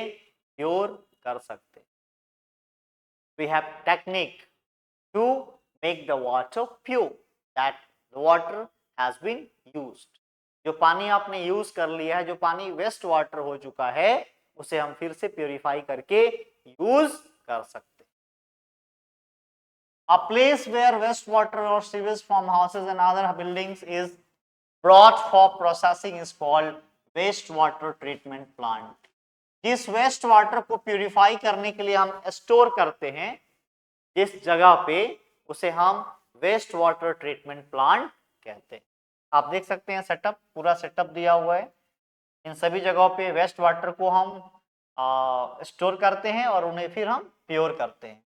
प्योर कर सकते. We have technique to make the water pure, that the water has been used. जो पानी आपने यूज कर लिया है, जो पानी वेस्ट वाटर हो चुका है, उसे हम फिर से प्यूरिफाई करके यूज कर सकते. A place where wastewater or sewage from houses and other buildings is brought for processing is called wastewater treatment plant. जिस वेस्ट वाटर को प्यूरिफाई करने के लिए हम स्टोर करते हैं जिस जगह पे, उसे हम वेस्ट वाटर ट्रीटमेंट प्लांट कहते हैं. आप देख सकते हैं सेटअप, पूरा सेटअप दिया हुआ है. इन सभी जगहों पे वेस्ट वाटर को हम स्टोर करते हैं और उन्हें फिर हम प्योर करते हैं.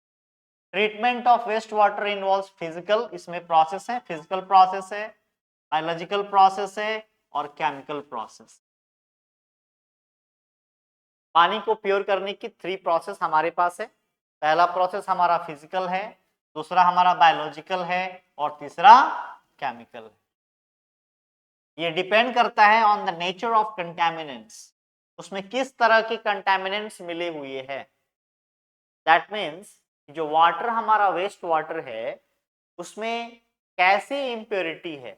Treatment of waste water involves physical, इसमें प्रोसेस है, फिजिकल प्रोसेस है, बायोलॉजिकल प्रोसेस है और केमिकल प्रोसेस. पानी को प्योर करने की 3 प्रोसेस हमारे पास है. पहला प्रोसेस हमारा फिजिकल है, दूसरा हमारा बायोलॉजिकल है और तीसरा केमिकल है. ये डिपेंड करता है on the nature of contaminants, उसमें किस तरह के कंटामिनेंट्स मिले हुए हैं. दैट मीन्स जो वाटर हमारा वेस्ट वाटर है उसमें कैसी इम्प्योरिटी है.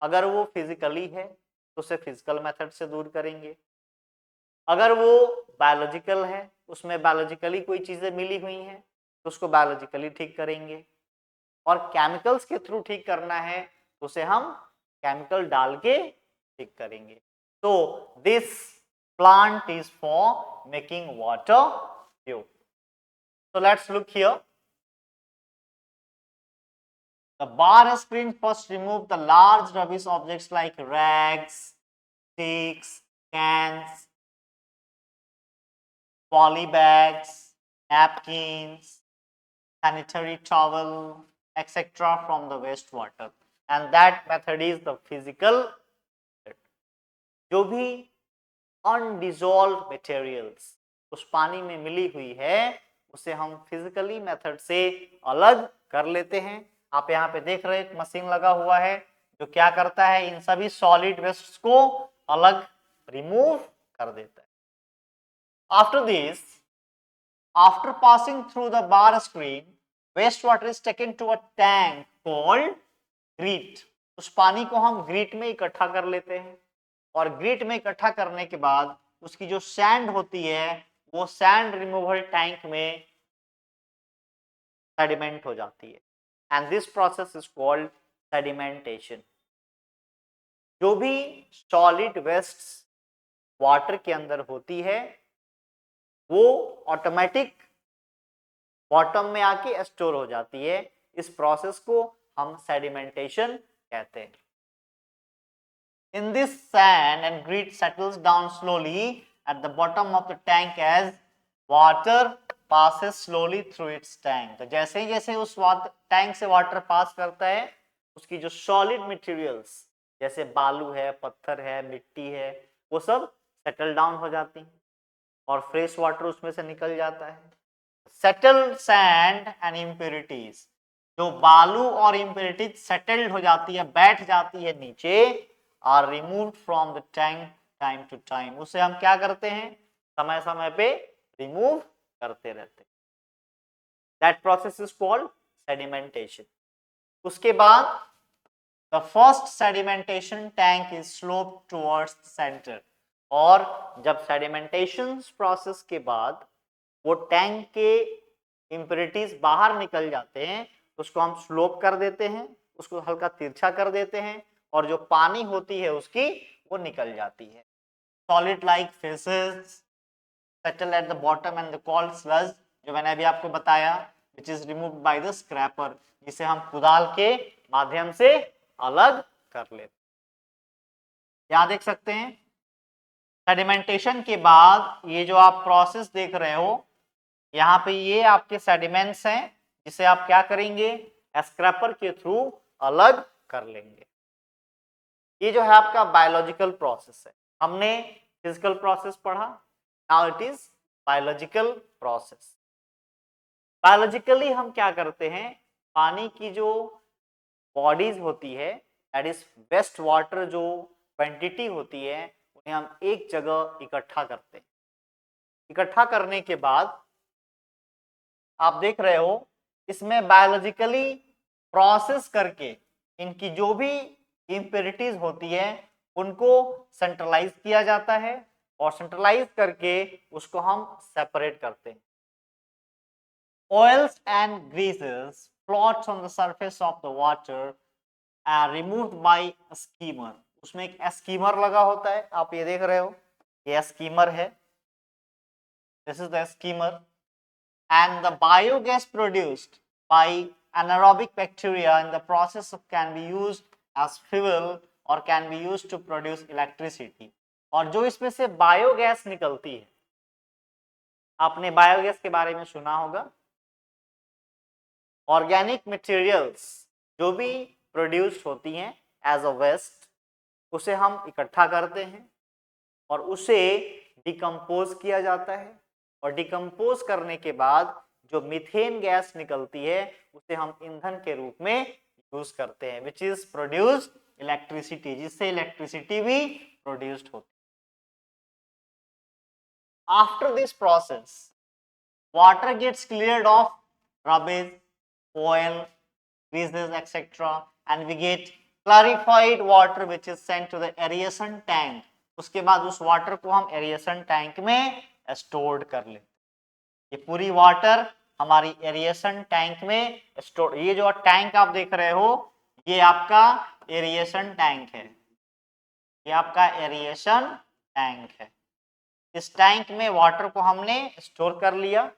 अगर वो फिजिकली है तो उसे फिजिकल मेथड से दूर करेंगे. अगर वो बायोलॉजिकल है, उसमें बायोलॉजिकली कोई चीजें मिली हुई हैं तो उसको बायोलॉजिकली ठीक करेंगे. और केमिकल्स के थ्रू ठीक करना है तो उसे हम केमिकल डाल के ठीक करेंगे. तो this plant is for making water pure. So let's look here. The bar screen first remove the large rubbish objects like rags, sticks, cans, poly bags, napkins, sanitary towel, etc. from the wastewater, and that method is the physical method. जो भी undissolved materials उस पानी में मिली हुई है उसे हम फिजिकली मेथड से अलग कर लेते हैं. आप यहाँ पे देख रहे हैं एक मशीन लगा हुआ है जो क्या करता है, इन सभी सॉलिड वेस्ट को अलग रिमूव कर देता है. After this, after passing through the bar screen, wastewater is taken to a tank called greet. उस पानी को हम ग्रीट में इकट्ठा कर लेते हैं और ग्रीट में इकट्ठा करने के बाद उसकी जो सैंड होती है वो सैंड रिमूवल टैंक में सेडिमेंट हो जाती है. And this process is called sedimentation. जो भी सॉलिड वेस्ट वाटर के अंदर होती है वो ऑटोमेटिक बॉटम में आके स्टोर हो जाती है। इस प्रोसेस को हम सेडिमेंटेशन कहते हैं। In this, sand and grit settles down slowly at the bottom of the tank as water passes slowly through its tank. तो जैसे ही जैसे उस टैंक से वाटर पास करता है, उसकी जो सॉलिड मटेरियल्स जैसे बालू है, पत्थर है, मिट्टी है, वो सब सेटल डाउन हो जाती हैं और फ्रेश वाटर उसमें से निकल जाता है। सेटल्ड सैंड एंड इम्प्योरिटीज, जो बालू और इम्प्योरिटीज सेटल्ड हो जाती है, बैठ जाती है नीचे, are removed from the tank time to time. उसे हम क्या करते हैं, समय समय पे रिमूव करते रहते हैं। That process is called sedimentation. उसके बाद the first sedimentation tank is slope towards the centre. और जब सेडिमेंटेशन प्रोसेस के बाद वो टैंक के इम्प्योरिटीज बाहर निकल जाते हैं, उसको हम स्लोप कर देते हैं, उसको हल्का तिरछा कर देते हैं और जो पानी होती है उसकी वो निकल जाती है। Solid like faeces settle at the bottom and the called sludge, जो मैंने अभी आपको बताया, which is removed by the scraper, जिसे हम कुदाल के माध्यम से अलग कर लेते। यहां देख सकते हैं सेडिमेंटेशन के बाद ये जो आप प्रोसेस देख रहे हो, यहाँ पे ये आपके सेडिमेंट्स हैं जिसे आप क्या करेंगे, स्क्रैपर के थ्रू अलग कर लेंगे। ये जो है आपका बायोलॉजिकल प्रोसेस है। हमने फिजिकल प्रोसेस पढ़ा, now it is biological process. Biologically हम क्या करते हैं, पानी की जो बॉडीज होती है, दैट इज वेस्ट वाटर, जो क्वांटिटी होती है, उन्हें हम एक जगह इकट्ठा करते हैं। इकट्ठा करने के बाद आप देख रहे हो इसमें बायोलॉजिकली प्रोसेस करके इनकी जो भी इम्प्योरिटीज होती है उनको सेंट्रलाइज किया जाता है और सेंट्रलाइज करके उसको हम सेपरेट करते हैं। Oils and greases floats on the surface of the water are removed by a skimmer. उसमें एक स्कीमर लगा होता है, आप ये देख रहे हो, ये स्कीमर है, this is the schemer. And the biogas produced by anaerobic bacteria in the process of can be used as fuel or can be used to produce electricity. और जो इसमें से बायोगैस निकलती है, आपने बायोगैस के बारे में सुना होगा। ऑर्गेनिक मटेरियल्स जो भी प्रोड्यूस होती हैं एज अ वेस्ट, उसे हम इकट्ठा करते हैं और उसे डिकम्पोज किया जाता है और डिकम्पोज करने के बाद जो मीथेन गैस निकलती है उसे हम ईंधन के रूप में यूज करते हैं, विच इज प्रोड्यूस इलेक्ट्रिसिटी, जिससे इलेक्ट्रिसिटी भी प्रोड्यूस्ड होती है। After this process water gets cleared off rubbish, oil, greases, etc. and we get clarified water which is sent to the aeration tank. उसके बाद उस वाटर को हम एरिएशन टैंक में स्टोर्ड कर लेते हैं। ये पूरी वाटर हमारी एरिएशन टैंक में स्टोर। ये जो टैंक आप देख रहे हो ये आपका एरिएशन टैंक है, ये आपका एरिएशन टैंक है। इस टैंक में वाटर को हमने स्टोर कर लिया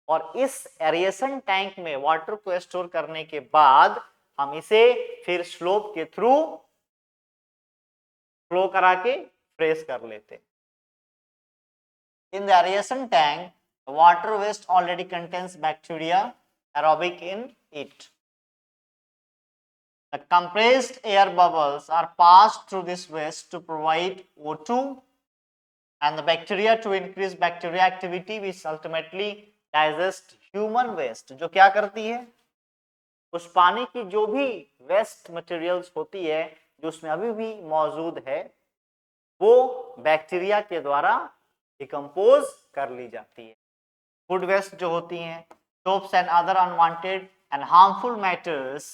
और इस एरिएशन टैंक में वाटर को स्टोर करने के बाद हम इसे फिर स्लोप के थ्रू फ्लो करा के फ्रेश कर लेते। In the aeration tank water waste already contains bacteria aerobic in it. The compressed air bubbles are passed through this waste to provide O2 and the bacteria to increase bacteria activity which ultimately digest human waste। जो क्या करती है, उस पानी की जो भी वेस्ट मटेरियल्स होती है जो उसमें अभी भी मौजूद है वो बैक्टीरिया के द्वारा डिकम्पोज कर ली जाती है। फूड वेस्ट जो होती हैं, soaps and other unwanted and harmful matters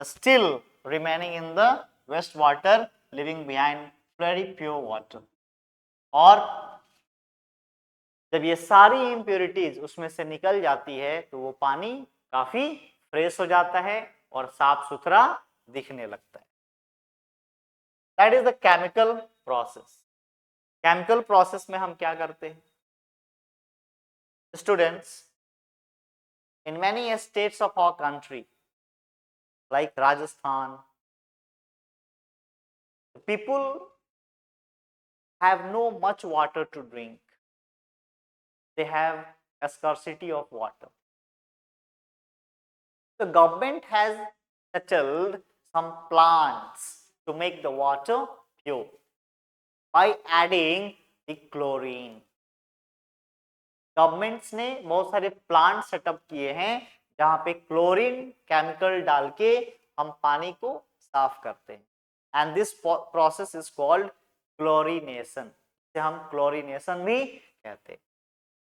still remaining in the wastewater leaving behind very pure water। और जब ये सारी इम्प्योरिटीज उसमें से निकल जाती है तो वो पानी काफी फ्रेश हो जाता है और साफ सुथरा दिखने लगता है। That is the chemical process. Chemical process में हम क्या करते हैं students? In many states of our country like Rajasthan, people have no much water to drink. They have a scarcity of water. The government has settled some plants to make the water pure by adding the chlorine. Governments ने बहुत सारे प्लांट सेटअप किए हैं जहां पे क्लोरीन केमिकल डाल के हम पानी को साफ करते हैं, and this process is called chlorination. इसे हम क्लोरीनेशन भी कहते हैं।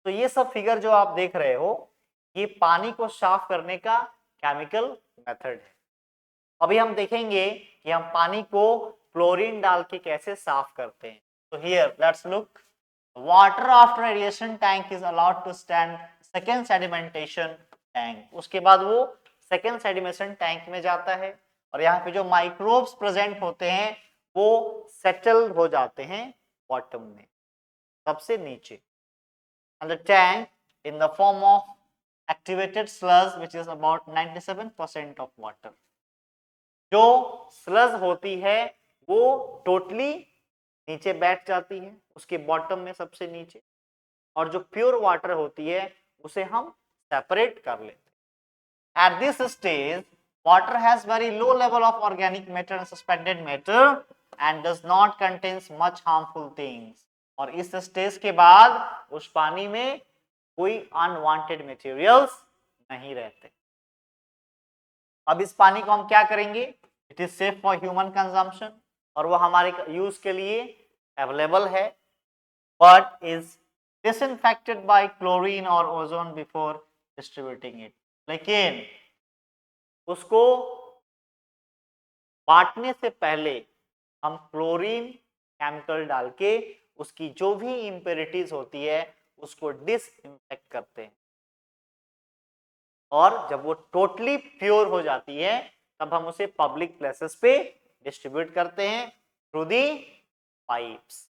तो ये सब फिगर जो आप देख रहे हो ये पानी को साफ करने का केमिकल मेथड है। अभी हम देखेंगे कि हम पानी को क्लोरीन डाल के कैसे साफ करते हैं। तो here let's look. Water after aeration tank is allowed to stand second sedimentation tank. उसके बाद वो सेकेंड सेडिमेशन टैंक में जाता है और यहाँ पे जो माइक्रोब्स प्रेजेंट होते हैं वो सेटल्ड हो जाते हैं बॉटम में, सबसे नीचे। And the tank in the form of activated sludge which is about 97% of water. जो स्लज होती है वो टोटली नीचे बैठ जाती है उसके बॉटम में सबसे नीचे, और जो प्योर वाटर होती है उसे हम सेपरेट कर लेते हैं। At this stage, water has very low level of organic matter and suspended matter and does not contains much harmful things. और इस स्टेज के बाद उस पानी में कोई अनवांटेड मटेरियल्स नहीं रहते। अब इस पानी को हम क्या करेंगे? It is safe for human consumption और वो हमारे यूज के लिए अवेलेबल है, but is disinfected by chlorine और ओजोन बिफोर डिस्ट्रीब्यूटिंग इट। लेकिन उसको बांटने से पहले हम क्लोरीन केमिकल डाल के उसकी जो भी इम्प्योरिटीज होती है उसको डिसइंफेक्ट करते हैं, और जब वो टोटली प्योर हो जाती है तब हम उसे पब्लिक प्लेसेस पे डिस्ट्रीब्यूट करते हैं थ्रू दी पाइप्स।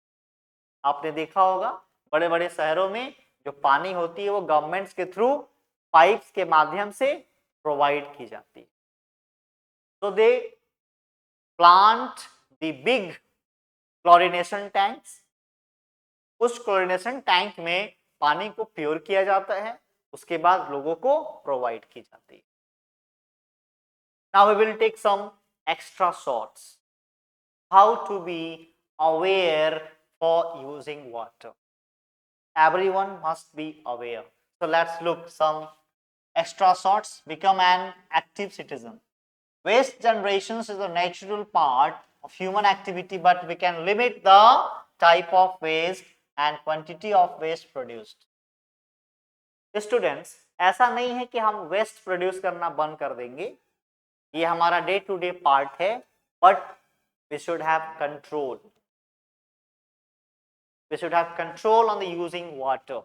आपने देखा होगा बड़े बड़े शहरों में जो पानी होती है वो गवर्नमेंट्स के थ्रू पाइप्स के माध्यम से प्रोवाइड की जाती है। तो they plant the big chlorination tanks. उस क्लोरीनेशन टैंक में पानी को प्योर किया जाता है, उसके बाद लोगों को प्रोवाइड की जाती है। Now we will take some extra shots. How to be aware for using water. Everyone must be aware. So let's look some extra shots. Become an active citizen. Waste generations is a natural part of human activity, but we can limit the type of waste and quantity of waste produced. Students, ऐसा नहीं है कि हम वेस्ट प्रोड्यूस करना बंद कर देंगे, ये हमारा डे टू डे पार्ट है, but we should have control. We should have control on the using water.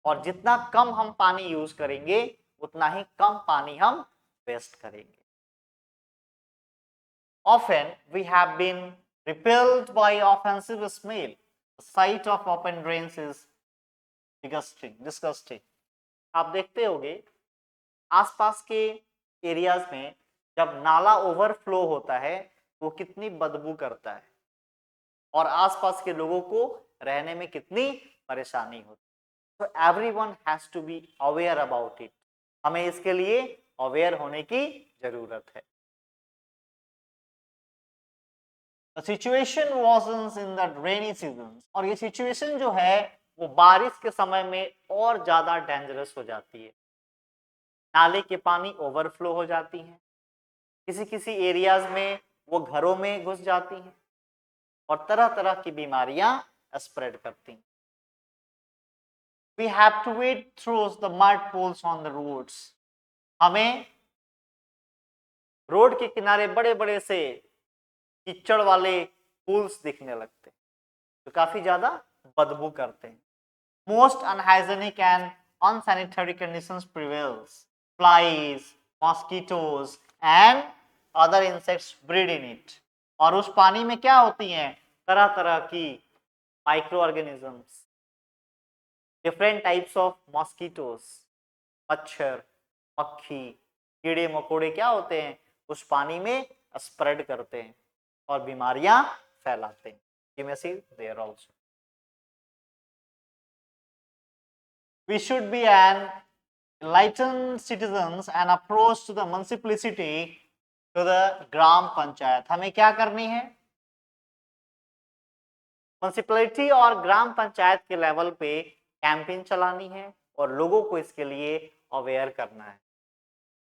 और जितना कम हम पानी यूज करेंगे उतना ही कम पानी हम वेस्ट करेंगे। Often we have been repelled by offensive smell. The sight of open drains is disgusting. आप देखते होंगे आसपास के एरियाज में जब नाला ओवरफ्लो होता है वो कितनी बदबू करता है और आसपास के लोगों को रहने में कितनी परेशानी होती है। तो everyone has to be aware about it. हमें इसके लिए अवेयर होने की जरूरत है। The situation worsens in the rainy seasons. और ये सिचुएशन जो है वो बारिश के समय में और ज्यादा डेंजरस हो जाती है। नाले के पानी ओवरफ्लो हो जाती हैं, किसी किसी एरियाज में वो घरों में घुस जाती हैं और तरह तरह की बीमारियां स्प्रेड करती हैं। We have to wade through the mud pools on the roads. हमें रोड के किनारे बड़े बड़े से कीचड़ वाले पूल्स दिखने लगते हैं जो काफी ज्यादा बदबू करते हैं। Most unhygienic and unsanitary conditions prevails. Flies, mosquitoes and other insects breed in it. और उस पानी में क्या होती हैं? तरह तरह की micro organisms, different types of mosquitoes, मच्छर, मक्खी, कीड़े मकोड़े क्या होते हैं? उस पानी में स्प्रेड करते हैं और बीमारियां फैलाते हैं. You may see there also. We should be an enlightened citizens and approach to the municipality, to the ग्राम पंचायत. हमें क्या करनी है? म्युनिसिपैलिटी और ग्राम पंचायत के लेवल पे कैंपेन चलानी है और लोगों को इसके लिए अवेयर करना है.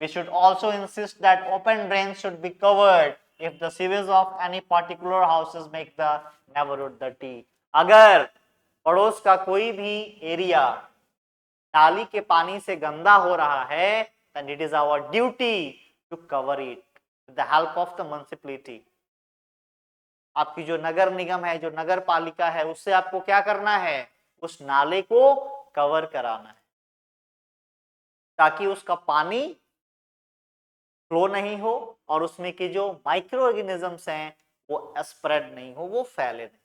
We should also insist that open drains should be covered if the sewage of any particular houses make the neighborhood dirty. अगर पड़ोस का कोई भी एरिया नाली के पानी से गंदा हो रहा है, then it is our duty to cover it with the help of the municipality. आपकी जो नगर निगम है, जो नगर पालिका है, उससे आपको क्या करना है? उस नाले को कवर कराना है ताकि उसका पानी फ्लो नहीं हो और उसमें के जो माइक्रो ऑर्गेनिजम्स हैं वो स्प्रेड नहीं हो, वो फैले नहीं.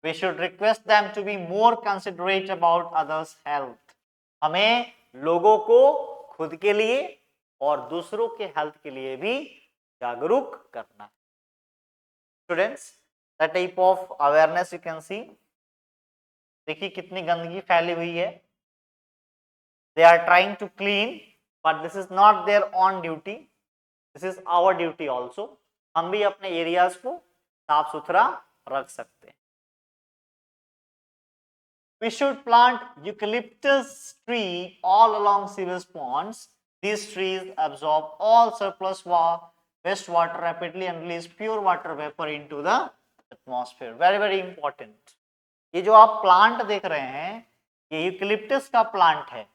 We should request them to be more considerate about others' health. हमें लोगों को खुद के लिए और दूसरों के हेल्थ के लिए भी जागरूक करना है. Students, the type of awareness you can see. देखिए कितनी गंदगी फैली हुई है. They are trying to clean, but this is not their own duty. This is our duty also. हम भी अपने एरियाज को साफ सुथरा रख सकते हैं. We should plant eucalyptus tree all along sewage ponds. These trees absorb all surplus wastewater rapidly and release pure water vapor into the atmosphere. Very very important. ये जो आप प्लांट देख रहे हैं ये यूकेलिप्टस का प्लांट है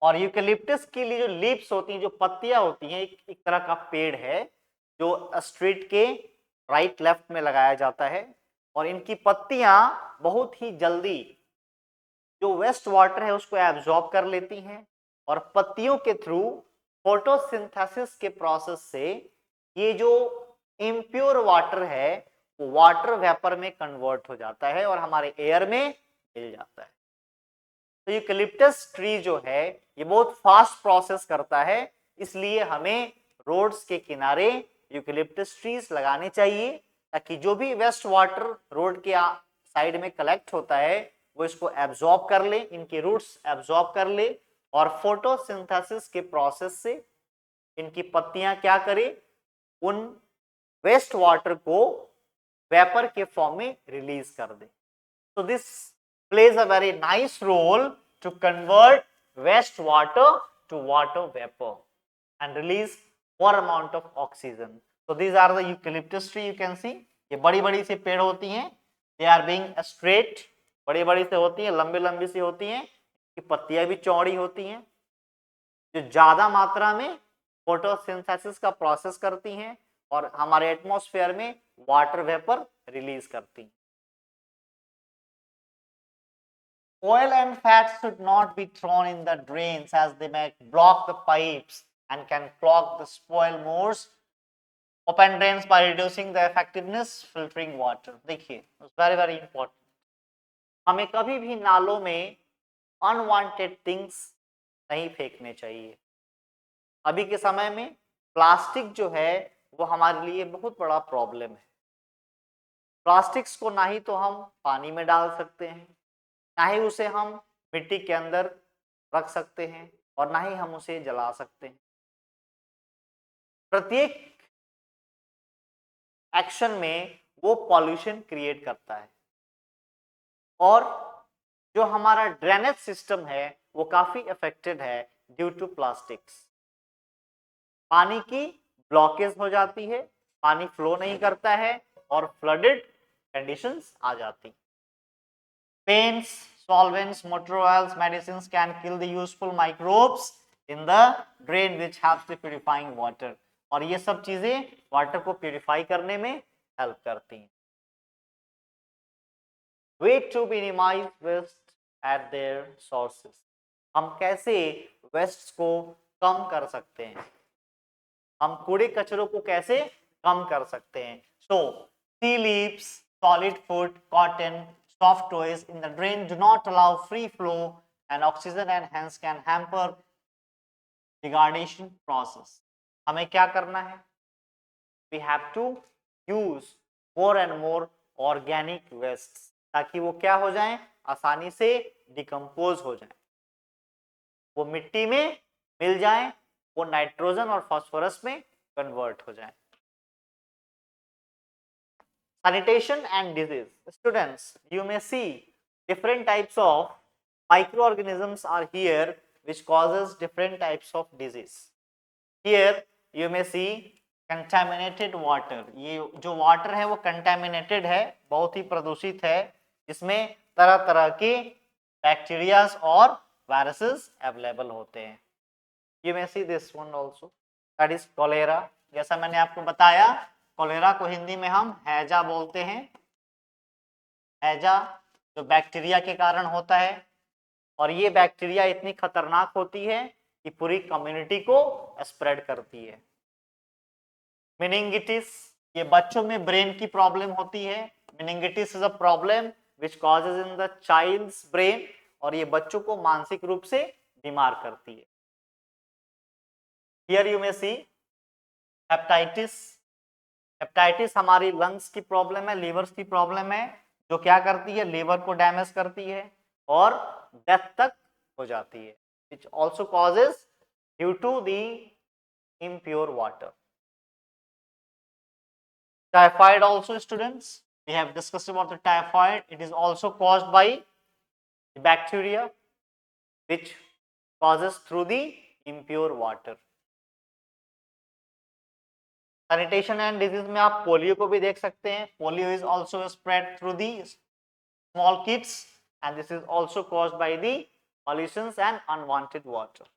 और यूकेलिप्टस के लिए जो लीव्स होती हैं, जो पत्तियां होती हैं, एक तरह का पेड़ है जो स्ट्रीट के राइट लेफ्ट में लगाया जाता है और इनकी पत्तियां बहुत ही जल्दी जो वेस्ट वाटर है उसको एब्जॉर्ब कर लेती हैं और पत्तियों के थ्रू फोटोसिंथेसिस के प्रोसेस से ये जो इम्प्योर वाटर है वो वाटर वेपर में कन्वर्ट हो जाता है और हमारे एयर में मिल जाता है. तो यूकेलिप्टस ट्री जो है ये बहुत फास्ट प्रोसेस करता है, इसलिए हमें रोड्स के किनारे यूकेलिप्टस ट्रीज लगाने चाहिए ताकि जो भी वेस्ट वाटर रोड के साइड में कलेक्ट होता है वो इसको एब्जॉर्ब कर ले, इनके रूट्स एब्जॉर्ब कर ले और फोटोसिंथेसिस के प्रोसेस से इनकी पत्तियां क्या करें? उन वेस्ट वाटर को वेपर के फॉर्म में रिलीज कर दे. So this plays a very nice role to convert waste water to water vapor and release more amount of oxygen. So these are the eucalyptus tree you can see. ये बड़ी बड़ी सी पेड़ होती हैं. They are being straight, बड़ी बड़ी से होती हैं, लंबी लंबी सी होती हैं, की पत्तियां भी चौड़ी होती हैं जो ज्यादा मात्रा में फोटोसिंथेसिस का प्रोसेस करती हैं और हमारे एटमॉस्फेयर में वाटर वेपर रिलीज करती हैं. Oil and fats should not be thrown in the drains as they may block the pipes and can clog the spoil mores. Open drains by reducing the effectiveness filtering water. देखिए, very very important. हमें कभी भी नालों में unwanted things नहीं फेंकने चाहिए. अभी के समय में प्लास्टिक जो है वो हमारे लिए बहुत बड़ा प्रॉब्लम है. प्लास्टिक्स को ना ही तो हम पानी में डाल सकते हैं, ना ही उसे हम मिट्टी के अंदर रख सकते हैं और ना ही हम उसे जला सकते हैं. प्रत्येक एक्शन में वो पॉल्यूशन क्रिएट करता है और जो हमारा ड्रेनेज सिस्टम है वो काफी अफेक्टेड है ड्यू टू प्लास्टिक्स. पानी की ब्लॉकेज हो जाती है, पानी फ्लो नहीं करता है और फ्लडेड कंडीशंस आ जाती. Paints, solvents, motor oils, medicines can kill the useful microbes in the drain which helps the purifying water. और ये सब चीजें वाटर को प्यूरिफाई करने में हेल्प करती हैं. Way to minimize waste at their sources. हम कैसे वेस्ट को कम कर सकते हैं, हम कूड़े कचरों को कैसे कम कर सकते हैं. So tea leaves, solid food, cotton, soft toys in the drain do not allow free flow and oxygen and hence can hamper degradation process. हमें क्या करना है? We have to use more and more organic wastes ताकि वो क्या हो जाए, आसानी से डिकम्पोज हो जाए, वो मिट्टी में मिल जाए, वो नाइट्रोजन और फास्फोरस में कन्वर्ट हो जाए. Sanitation and disease. Students, you may see different types of microorganisms are here which causes different types of disease. Here you may see contaminated water. ये जो water है वो contaminated है, बहुत ही प्रदूषित है, जिसमें तरह तरह के बैक्टीरिया और वायरसेस अवेलेबल होते हैं. You may see this one also, that is cholera. जैसा मैंने आपको बताया, कोलेरा को हिंदी में हम हैजा बोलते हैं. हैजा जो बैक्टीरिया के कारण होता है, और ये बैक्टीरिया इतनी खतरनाक होती है कि पूरी कम्युनिटी को स्प्रेड करती है. मेनिंगिटिस, ये बच्चों में ब्रेन की प्रॉब्लम होती है. Meningitis is a problem which causes in the child's brain, और ये बच्चों को मानसिक रूप से बीमार करती है. Here you may see hepatitis. Hepatitis हमारी लंग्स की प्रॉब्लम है, लीवर्स की प्रॉब्लम है, जो क्या करती है, लीवर को डैमेज करती है और डेथ तक हो जाती है. Which also causes due to the impure water. Typhoid also, students, we have discussed about the typhoid. It is also caused by the bacteria which causes through the impure water. Sanitation and disease में आप पोलियो को भी देख सकते हैं. Polio is also spread through the small kids and this is also caused by the pollutions and unwanted water.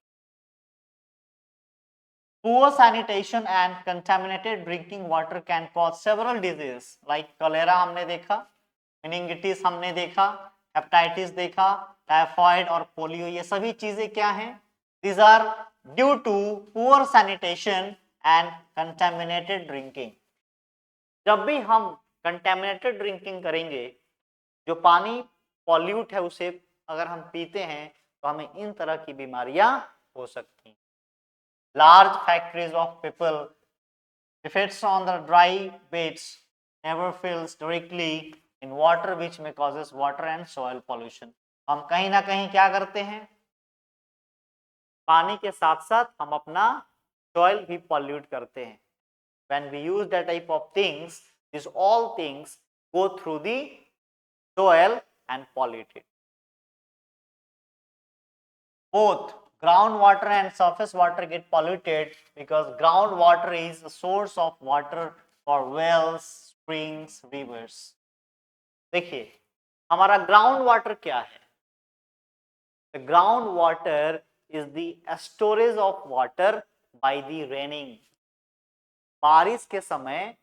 Poor sanitation and contaminated drinking water can cause several diseases like cholera हमने देखा, meningitis हमने देखा, hepatitis देखा, टाइफॉइड और पोलियो. ये सभी चीजें क्या हैं? These are due to poor sanitation and contaminated drinking. जब भी हम contaminated drinking करेंगे, जो पानी पॉल्यूट है उसे अगर हम पीते हैं तो हमें इन तरह की बीमारियां हो सकती हैं. Large factories of people effects on the dry beds never fills directly in water which may causes water and soil pollution. हम कहीं ना कहीं क्या करते हैं, पानी के साथ साथ हम अपना soil भी pollute करते हैं. When we use that type of things, these all things go through the soil and pollute it. Both groundwater and surface water get polluted because groundwater is a source of water for wells, springs, rivers. देखिए हमारा ग्राउंड वाटर क्या है? The groundwater is the storage of water by the raining. बारिश के समय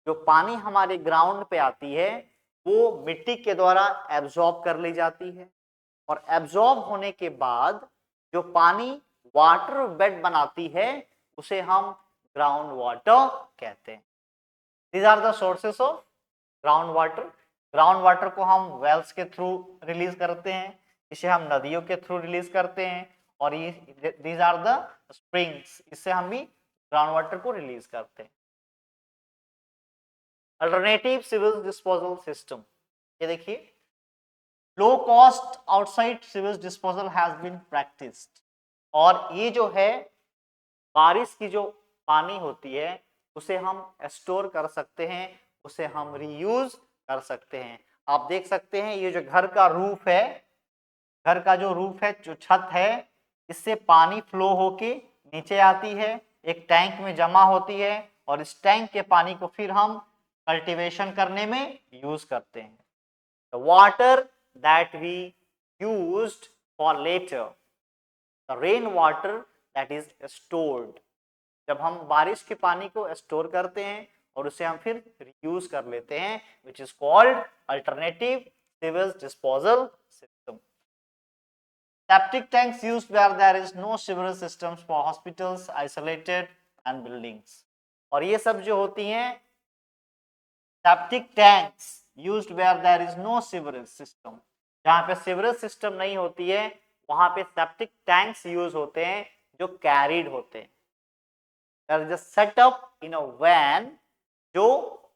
जो पानी हमारे ग्राउंड पे आती है वो मिट्टी के द्वारा एब्जॉर्ब कर ली जाती है, और एब्जॉर्ब होने के बाद जो पानी वाटर बेड बनाती है उसे हम ग्राउंड वाटर कहते हैं. These are the sources of ground water. Ground water को हम वेल्स के थ्रू रिलीज करते हैं, इसे हम नदियों के थ्रू रिलीज करते हैं, और ये दीज आर द स्प्रिंग्स, इससे हम भी ग्राउंड वाटर को रिलीज करते हैं. Alternative sewage disposal system. ये देखिए low cost outside sewage disposal has been practised. और ये जो है बारिश की जो पानी होती है उसे हम स्टोर कर सकते हैं, उसे हम रीयूज कर सकते हैं. आप देख सकते हैं ये जो घर का रूफ है, घर का जो रूफ है, जो छत है, इससे पानी फ्लो होके नीचे आती है, एक टैंक में जमा होती है, और इस टैंक के पानी को फिर हम कल्टीवेशन करने में यूज करते हैं. The water that we used for later, the rain water that is stored. जब हम बारिश के पानी को स्टोर करते हैं और उसे हम फिर यूज कर लेते हैं, which is called alternative sewage disposal system. Septic tanks used where there is no sewerage systems for hospitals, isolated and buildings. और ये सब जो होती हैं septic tanks used where there is no sewerage system, जहाँ पे sewerage system नहीं होती है वहां पे septic tanks यूज होते हैं जो carried होते हैं. There is a setup in a van जो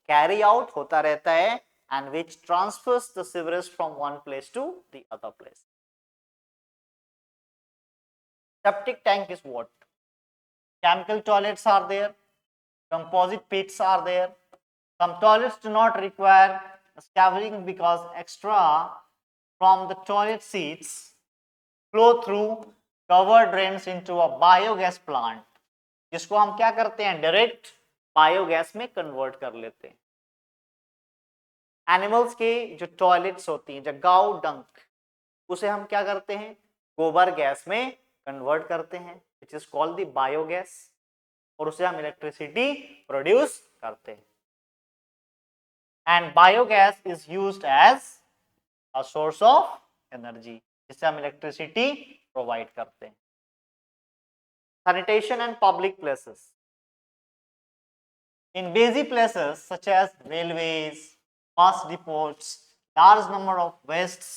carry out होता रहता है and which transfers the sewerage from one place to the other place. Septic tank is what? Chemical toilets are there, composite pits are there. Some toilets do not require scavenging because extra from the toilet seats flow through covered drains into a biogas plant, जिसको हम क्या करते हैं डायरेक्ट बायोगैस में कन्वर्ट कर लेते हैं. एनिमल्स के जो टॉयलेट्स होती हैं, जो गाउ डंक, उसे हम क्या करते हैं गोबर गैस में कन्वर्ट करते हैं, which is called the biogas, और उसे हम इलेक्ट्रिसिटी प्रोड्यूस करते हैं. And biogas is used as a source of energy, जिससे हम इलेक्ट्रिसिटी प्रोवाइड करते हैं. Sanitation and public places. In busy places such as railways, bus depots, large number of wastes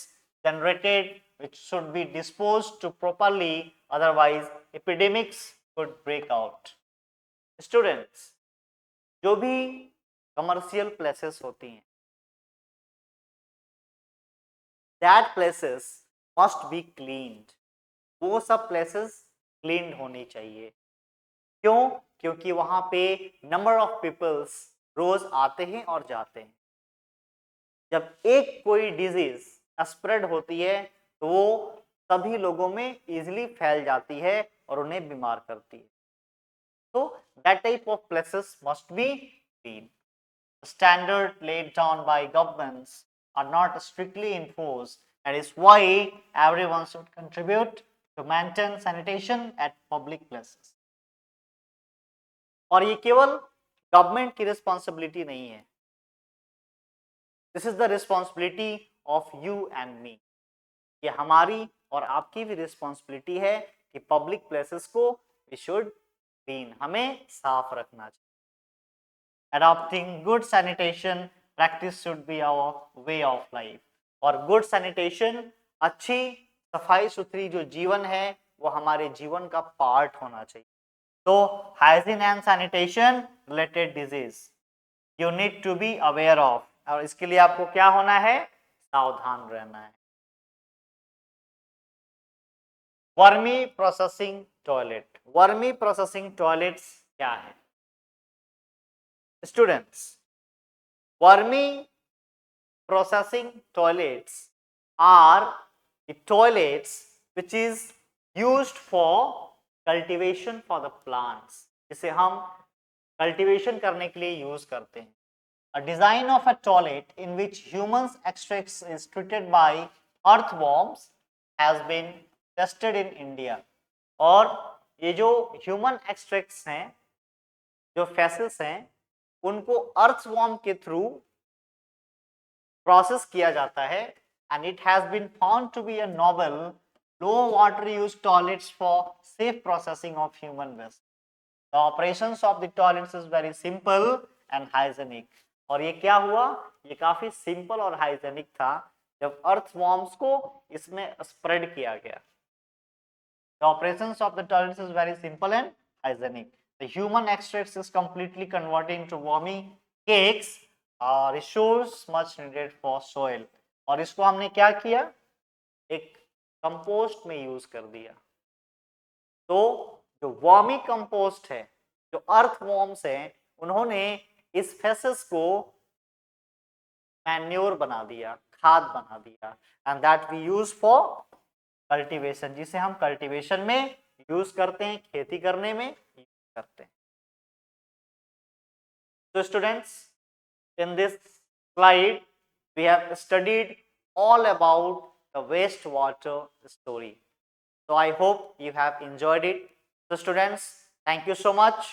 generated which should be disposed to properly, otherwise epidemics could break out. Students, जो भी commercial places होती हैं, that places must be cleaned. वो सब places क्लीन होनी चाहिए. क्यों? क्योंकि वहां पे नंबर ऑफ पीपल्स रोज आते हैं और जाते हैं. जब एक कोई डिजीज स्प्रेड होती है तो वो सभी लोगों में इजीली फैल जाती है और उन्हें बीमार करती है. तो that type of places must be clean. Standard laid down by governments are not strictly enforced, and is why everyone should contribute to maintain sanitation at public places. और ये केवल गवर्नमेंट की रिस्पॉन्सिबिलिटी नहीं है, this is the responsibility of you and me. ये हमारी और आपकी भी रिस्पॉन्सिबिलिटी है कि पब्लिक प्लेसेस को वी शुड क्लीन, हमें साफ रखना चाहिए. Adopting good sanitation practice should be our way of life. और गुड सैनिटेशन, अच्छी सफाई सुथरी जो जीवन है, वो हमारे जीवन का पार्ट होना चाहिए. तो hygiene and sanitation related disease you need to be aware of, और इसके लिए आपको क्या होना है, सावधान रहना है. Vermi processing toilet. Vermi processing toilets क्या है students? Vermi processing toilets are the toilets which is used for cultivation for the plants, जिसे हम cultivation करने के लिए यूज करते हैं. A design of a toilet in which humans extracts is treated by earthworms has been tested in India. और ये जो ह्यूमन एक्सट्रैक्ट्स हैं, जो फैसिल्स हैं, उनको अर्थवॉर्म के थ्रू प्रोसेस किया जाता है. And it has been found to be a novel low water use toilets for safe processing of human waste. The operations of the toilets is very simple and hygienic. और ये क्या हुआ, ये काफी सिंपल और हाइजेनिक था जब अर्थवॉर्म्स को इसमें स्प्रेड किया गया. The operations of the toilets is very simple and hygienic. The human extracts is completely converted into wormy cakes, resource much needed for soil. और इसको हमने क्या किया, एक कंपोस्ट में यूज कर दिया. तो जो वर्मी कंपोस्ट है, जो अर्थवॉर्म्स हैं, उन्होंने इस फेसेस को मैन्योर बना दिया, खाद बना दिया, and that we use for cultivation, जिसे हम कल्टीवेशन में यूज करते हैं, खेती करने में यूज करते हैं. तो students, in this slide we have studied all about the wastewater story. So I hope you have enjoyed it. So students, thank you so much.